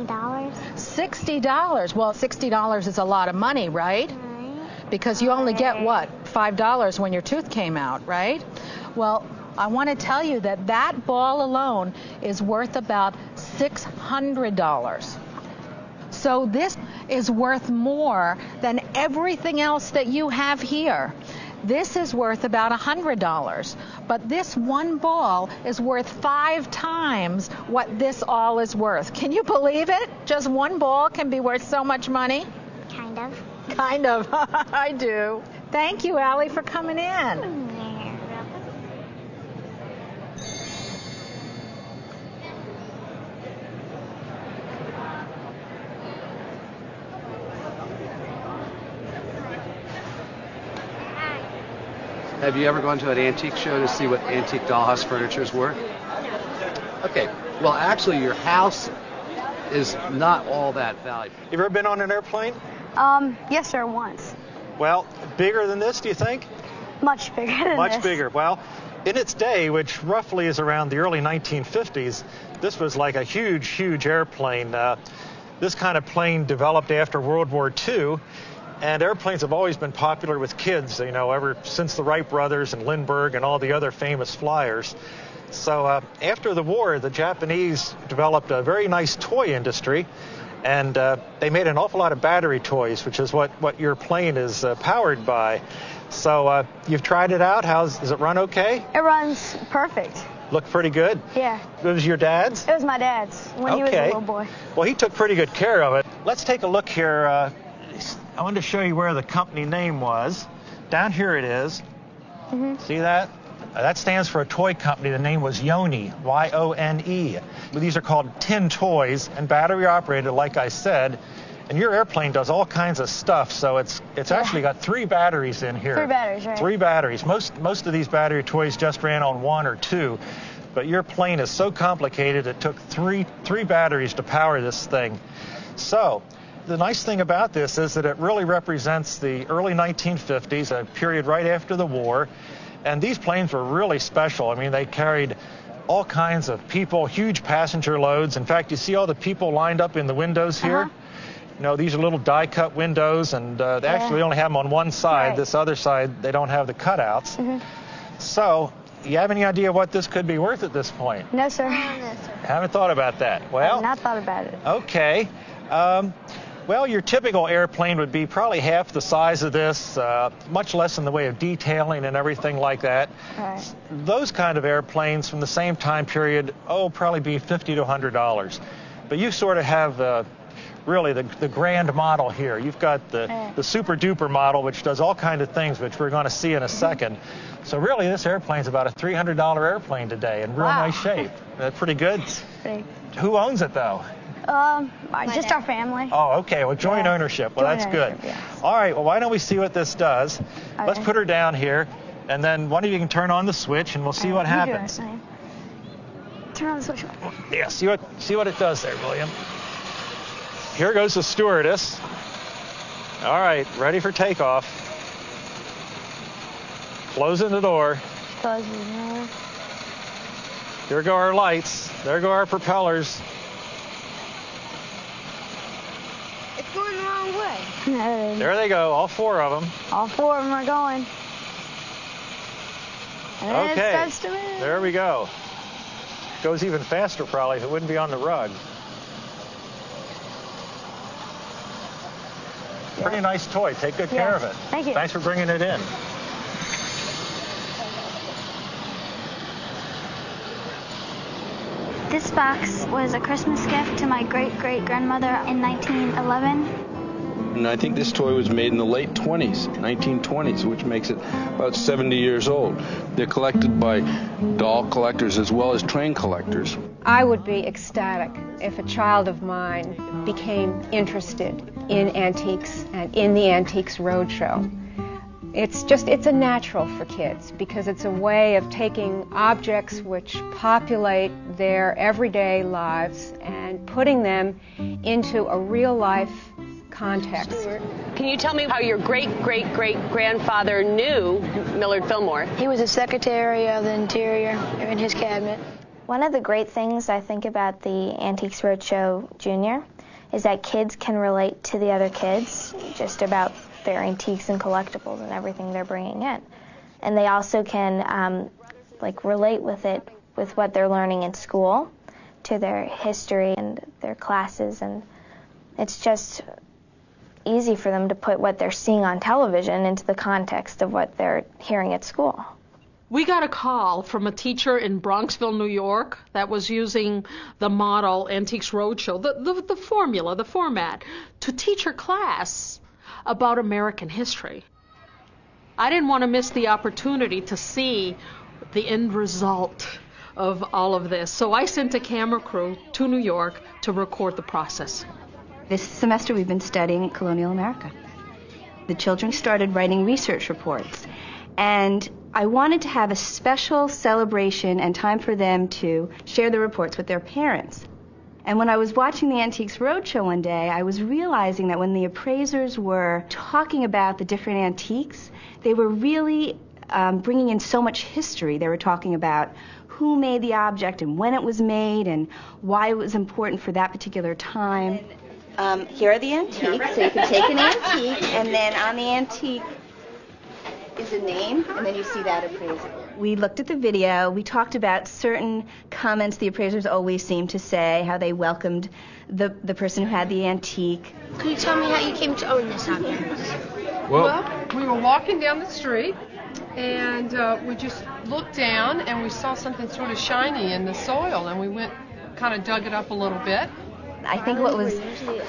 $60. Well, $60 is a lot of money, right? Because you only get, what, $5 when your tooth came out, right? Well, I want to tell you that that ball alone is worth about $600. So this is worth more than everything else that you have here. This is worth about $100, but this one ball is worth 5 times what this all is worth. Can you believe it? Just one ball can be worth so much money?
Kind of.
Kind of. I do. Thank you, Allie, for coming in.
Have you ever gone to an antique show to see what antique dollhouse furniture is worth? Okay, well actually your house is not all that valuable.
You ever been on an airplane?
Yes, sir, once.
Well, bigger than this, do you think?
Much bigger than this.
Much bigger. Well, in its day, which roughly is around the early 1950s, this was like a huge, huge airplane. This kind of plane developed after World War II. And airplanes have always been popular with kids, you know, ever since the Wright brothers and Lindbergh and all the other famous flyers. So after the war, the Japanese developed a very nice toy industry, and they made an awful lot of battery toys, which is what your plane is powered by. So you've tried it out. Does it run okay?
It runs perfect.
Look pretty good?
Yeah.
It was your dad's?
It was my dad's when he was a little boy.
Well, he took pretty good care of it. Let's take a look here. I wanted to show you where the company name was. Down here it is. Mm-hmm. See that? That stands for a toy company. The name was Yone, Y-O-N-E. These are called tin toys and battery operated, like I said. And your airplane does all kinds of stuff, so it's actually got 3 batteries in here.
3 batteries, right?
3 batteries. Most of these battery toys just ran on 1 or 2, but your plane is so complicated it took 3 batteries to power this thing. So the nice thing about this is that it really represents the early 1950s, a period right after the war. And these planes were really special. I mean, they carried all kinds of people, huge passenger loads. In fact, you see all the people lined up in the windows here? You know, these are little die-cut windows, and they actually only have them on one side.
Right.
This other side, they don't have the cutouts. So, you have any idea what this could be worth at this point?
No, sir.
Haven't thought about that. Well,
I've not thought about it.
Okay. Well, your typical airplane would be probably half the size of this, much less in the way of detailing and everything like that.
Right.
Those kind of airplanes from the same time period, probably be $50 to $100. But you sort of have really the grand model here. You've got the super duper model, which does all kinds of things, which we're going to see in a second. So really, this airplane's about a $300 airplane today, in real nice shape. That's pretty good. Who owns it, though?
Just our family.
Oh, okay. Well, joint ownership. Well, that's good. All right. Well, why don't we see what this does? Let's put her down here, and then one of you can turn on the switch, and we'll see what happens.
Turn on the switch.
Yeah. See what it does there, William. Here goes the stewardess. All right. Ready for takeoff. Closing the door. Here go our lights. There go our propellers.
It's going the wrong way.
There they go, all four of them.
All four of them are going. And then it starts to move.
There we go. Goes even faster probably if it wouldn't be on the rug. Pretty nice toy. Take good care of it.
Thank you.
Thanks for bringing it in.
This box was a Christmas gift to my great-great-grandmother in 1911.
And I think this toy was made in the late 1920s, which makes it about 70 years old. They're collected by doll collectors as well as train collectors.
I would be ecstatic if a child of mine became interested in antiques and in the Antiques Roadshow. It's a natural for kids because it's a way of taking objects which populate their everyday lives and putting them into a real life context.
Can you tell me how your great-great-great-grandfather knew Millard Fillmore?
He was a secretary of the Interior in his cabinet.
One of the great things I think about the Antiques Roadshow Junior is that kids can relate to the other kids just about their antiques and collectibles and everything they're bringing in. And they also can relate with it, with what they're learning in school, to their history and their classes, and it's just easy for them to put what they're seeing on television into the context of what they're hearing at school.
We got a call from a teacher in Bronxville, New York, that was using the model Antiques Roadshow, the formula, the format, to teach her class about American history. I didn't want to miss the opportunity to see the end result of all of this, so I sent a camera crew to New York to record the process.
This semester we've been studying colonial America. The children started writing research reports, and I wanted to have a special celebration and time for them to share the reports with their parents. And when I was watching the Antiques Roadshow one day, I was realizing that when the appraisers were talking about the different antiques, they were really bringing in so much history. They were talking about who made the object and when it was made and why it was important for that particular time. Here are the antiques, so you can take an antique, and then on the antique is a name, and then you see that appraiser. We looked at the video. We talked about certain comments the appraisers always seem to say, how they welcomed the person who had the antique.
Can you tell me how you came to own this object?
Well, we were walking down the street, and we just looked down, and we saw something sort of shiny in the soil, and we went, kind of dug it up a little bit.
I think what was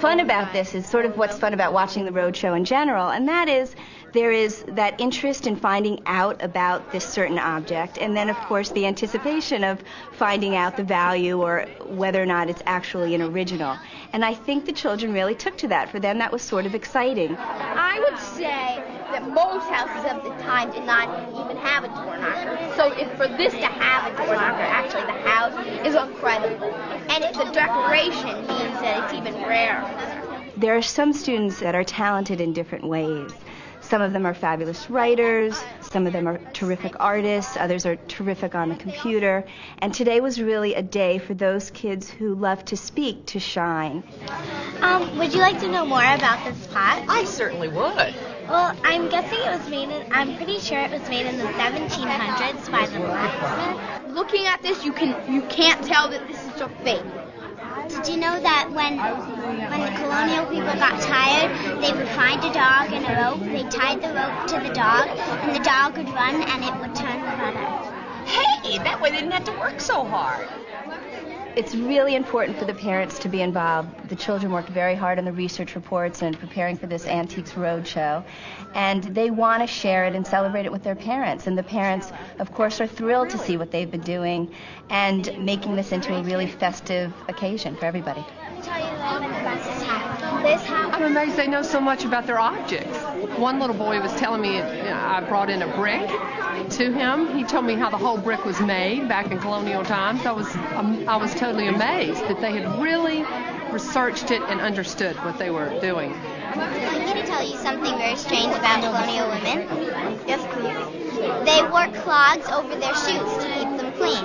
fun about this is sort of what's fun about watching the roadshow in general, and that is there is that interest in finding out about this certain object, and then, of course, the anticipation of finding out the value or whether or not it's actually an original. And I think the children really took to that. For them, that was sort of exciting.
I would say that most houses of the time did not even have a door knocker. So for this to have a door knocker, actually the house is incredible. And it's a decoration means that it's even rarer.
There are some students that are talented in different ways. Some of them are fabulous writers, some of them are terrific artists, others are terrific on the computer. And today was really a day for those kids who love to speak to shine.
Would you like to know more about this pot?
I certainly would.
Well, I'm guessing it was made in, I'm pretty sure it was made in the 1700s by the blacksmith.
Looking at this, you can't tell that this is a fake.
Did you know that when the colonial people got tired, they would find a dog and a rope, they tied the rope to the dog, and the dog would run and it would turn the runner.
Hey, that way they didn't have to work so hard.
It's really important for the parents to be involved. The children worked very hard on the research reports and preparing for this Antiques Roadshow, and they want to share it and celebrate it with their parents. And the parents, of course, are thrilled to see what they've been doing and making this into a really festive occasion for everybody.
I'm amazed they know so much about their objects. One little boy was telling me I brought in a brick to him. He told me how the whole brick was made back in colonial times. I was totally amazed that they had really researched it and understood what they were doing.
I'm going to tell you something very strange about colonial women. Yes, please. They wore clogs over their shoes to keep them clean.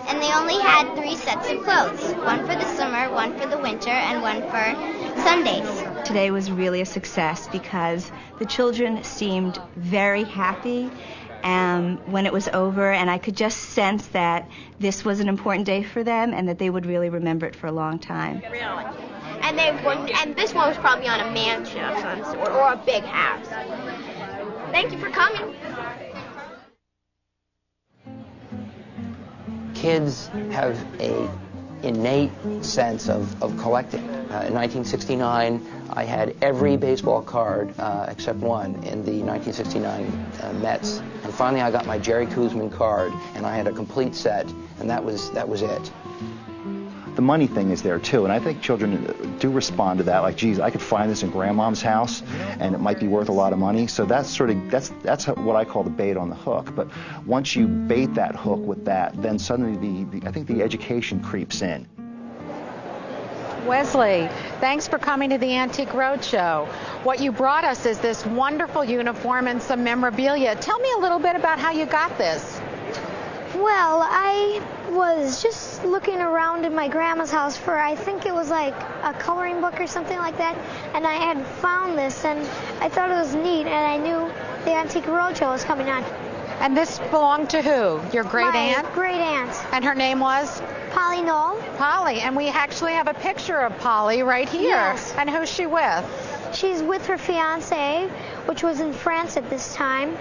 And they only had 3 sets of clothes, one for the summer, one for the winter, and one for Sundays.
Today was really a success because the children seemed very happy when it was over, and I could just sense that this was an important day for them and that they would really remember it for a long time.
Really? And this one was probably on a mansion of some sort, or a big house. Thank you for coming.
Kids have a innate sense of collecting. In 1969, I had every baseball card except one in the 1969 Mets. And finally, I got my Jerry Koosman card, and I had a complete set, and that was it.
The money thing is there too, and I think children do respond to that. Like, geez, I could find this in grandmom's house, and it might be worth a lot of money. So that's that's what I call the bait on the hook. But once you bait that hook with that, then suddenly I think the education creeps in.
Wesley, thanks for coming to the Antique Roadshow. What you brought us is this wonderful uniform and some memorabilia. Tell me a little bit about how you got this.
Well, I was just looking around in my grandma's house for, I think it was like a coloring book or something like that, and I had found this, and I thought it was neat, and I knew the Antique Roadshow was coming on.
And this belonged to who? Your great aunt?
My great aunt.
And her name was?
Polly Knoll.
Polly, and we actually have a picture of Polly right here.
Yes.
And who's she with?
She's with her fiancé, which was in France at this time.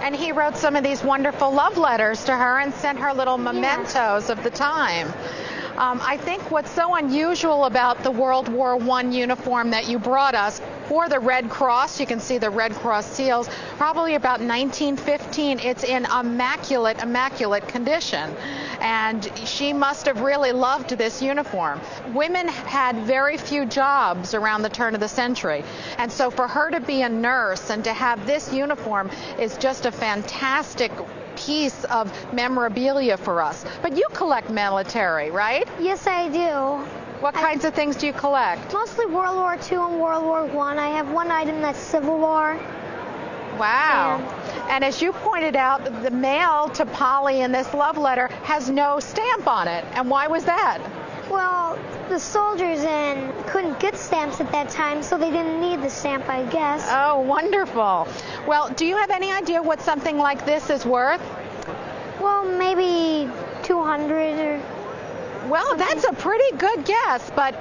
And he wrote some of these wonderful love letters to her and sent her little mementos of the time. I think what's so unusual about the World War I uniform that you brought us for the Red Cross, you can see the Red Cross seals, probably about 1915, it's in immaculate condition. And she must have really loved this uniform. Women had very few jobs around the turn of the century. And so for her to be a nurse and to have this uniform is just a fantastic piece of memorabilia for us. But you collect military, right?
Yes, I do.
What kinds of things do you collect?
Mostly World War II and World War I. I have one item that's Civil War.
Wow. And as you pointed out, the mail to Polly in this love letter has no stamp on it. And why was that?
Well, the soldiers couldn't get stamps at that time, so they didn't need the stamp, I guess.
Oh, wonderful. Well, do you have any idea what something like this is worth?
Well, maybe 200 or...
Well, that's a pretty good guess, but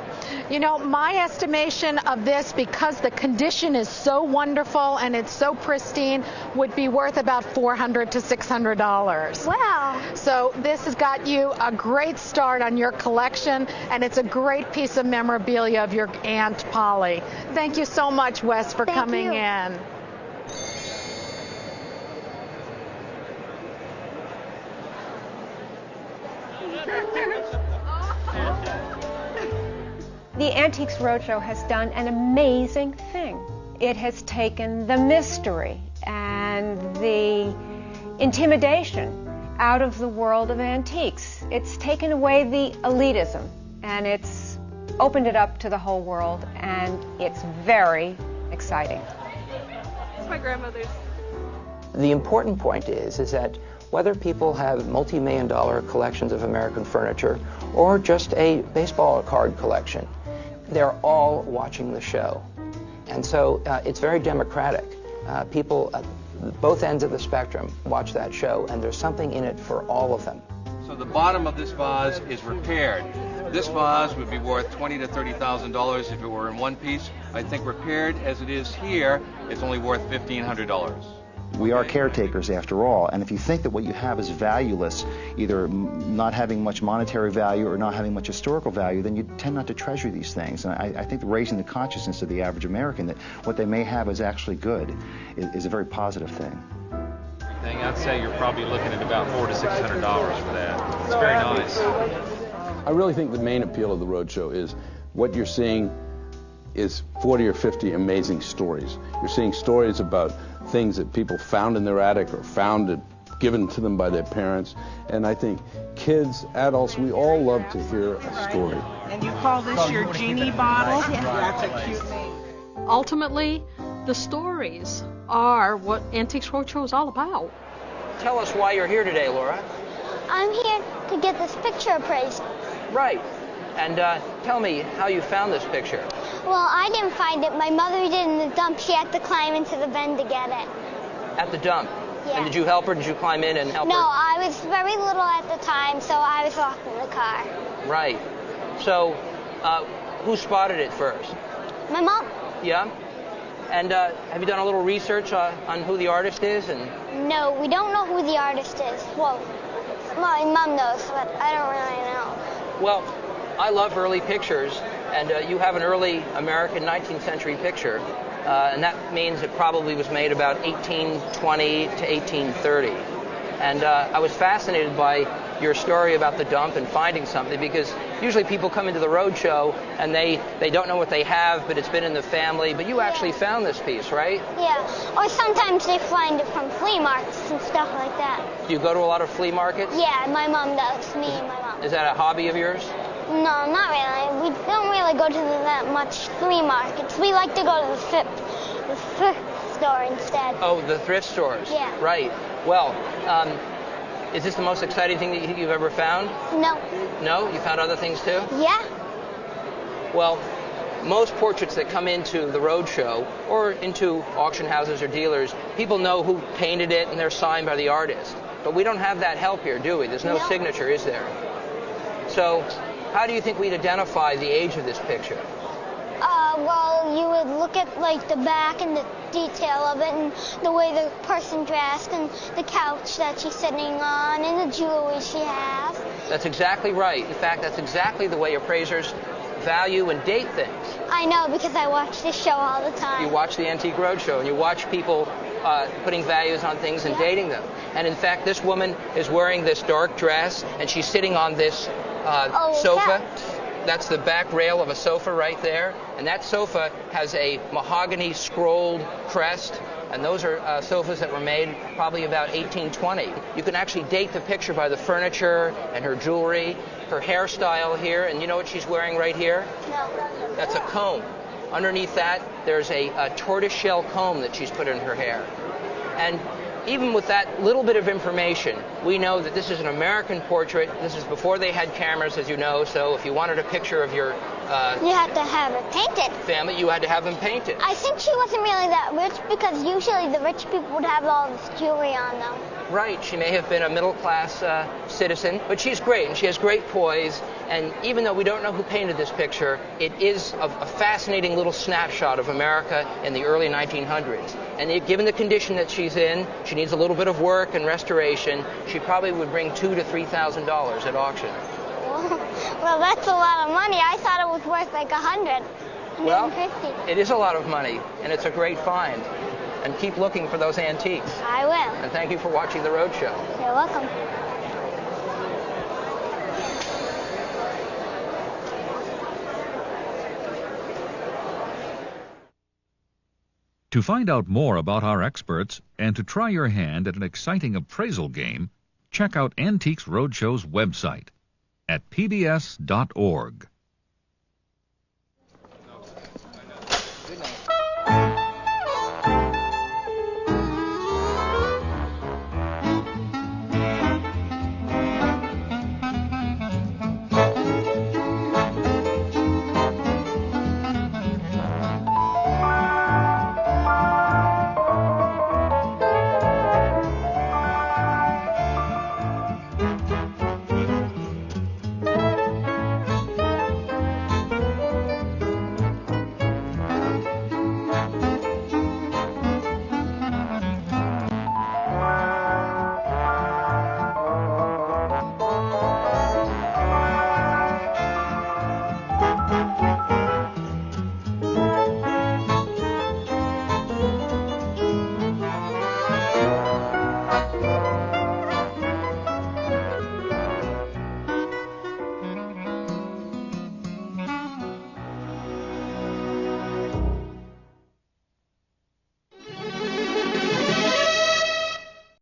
you know, my estimation of this, because the condition is so wonderful and it's so pristine, would be worth about $400 to $600.
Wow.
So this has got you a great start on your collection, and it's a great piece of memorabilia of your Aunt Polly. Thank you so much, Wes, for coming in.
The Antiques Roadshow has done an amazing thing. It has taken the mystery and the intimidation out of the world of antiques. It's taken away the elitism, and it's opened it up to the whole world, and it's very exciting.
That's my grandmother's.
The important point is that whether people have multi-million-dollar collections of American furniture or just a baseball card collection, they're all watching the show. And so it's very democratic. People at both ends of the spectrum watch that show, and there's something in it for all of them.
So the bottom of this vase is repaired. This vase would be worth $20,000 to $30,000 if it were in one piece. I think repaired as it is here, it's only worth $1,500.
We are caretakers after all, and if you think that what you have is valueless, either not having much monetary value or not having much historical value, then you tend not to treasure these things. And I think raising the consciousness of the average American that what they may have is actually good is a very positive thing.
I'd say you're probably looking at about $400 to $600 for that. It's very nice.
I really think the main appeal of the Roadshow is what you're seeing is 40 or 50 amazing stories. You're seeing stories about things that people found in their attic or found given to them by their parents. And I think kids, adults, we all love to hear a story.
And you call this your genie bottle? That's a cute name.
Ultimately, the stories are what Antiques Roadshow is all about.
Tell us why you're here today, Laura.
I'm here to get this picture appraised.
Right. And tell me how you found this picture.
Well, I didn't find it. My mother did in the dump. She had to climb into the bin to get it.
At the dump?
Yeah.
And did you help her? Did you climb in and help her?
No, I was very little at the time, so I was locked in the car.
Right. So, who spotted it first?
My mom.
Yeah? And have you done a little research on who the artist is? And
No, we don't know who the artist is. Well, my mom knows, but I don't really know.
Well, I love early pictures, and you have an early American 19th century picture, and that means it probably was made about 1820 to 1830. And I was fascinated by your story about the dump and finding something, because usually people come into the Roadshow and they don't know what they have, but it's been in the family. But you actually found this piece, right?
Yeah, or sometimes they find it from flea markets and stuff like that.
Do you go to a lot of flea markets?
Yeah, my mom does, me and my mom.
Is that a hobby of yours?
No, not really. We don't really go to that much flea markets. We like to go to the thrift store instead.
Oh, the thrift stores?
Yeah.
Right. Well, is this the most exciting thing that you've ever found?
No.
No? You found other things too?
Yeah.
Well, most portraits that come into the Roadshow or into auction houses or dealers, people know who painted it and they're signed by the artist. But we don't have that help here, do we? There's no signature, is there? So, how do you think we'd identify the age of this picture?
Well, you would look at like the back and the detail of it and the way the person dressed and the couch that she's sitting on and the jewelry she has.
That's exactly right. In fact, that's exactly the way appraisers value and date things.
I know, because I watch this show all the time.
You watch the Antique Roadshow and you watch people putting values on things and dating them. And in fact, this woman is wearing this dark dress and she's sitting on this sofa.
Couch.
That's the back rail of a sofa right there. And that sofa has a mahogany scrolled crest. And those are sofas that were made probably about 1820. You can actually date the picture by the furniture and her jewelry, her hairstyle here. And you know what she's wearing right here?
No.
That's a comb. Underneath that, there's a tortoiseshell comb that she's put in her hair. And even with that little bit of information, we know that this is an American portrait. This is before they had cameras, as you know, so if you wanted a picture of your
you had to have it painted.
Family, you had to have them painted.
I think she wasn't really that rich, because usually the rich people would have all this jewelry on them.
Right, she may have been a middle-class citizen, but she's great, and she has great poise, and even though we don't know who painted this picture, it is a fascinating little snapshot of America in the early 1900s. And given the condition that she's in, she needs a little bit of work and restoration, she probably would bring $2,000 to $3,000 at auction.
Well, that's a lot of money. I thought it was worth like $100.
Well, it is a lot of money, and it's a great find. And keep looking for those antiques.
I will.
And thank you for watching the Roadshow.
You're welcome.
To find out more about our experts and to try your hand at an exciting appraisal game, check out Antiques Roadshow's website at pbs.org.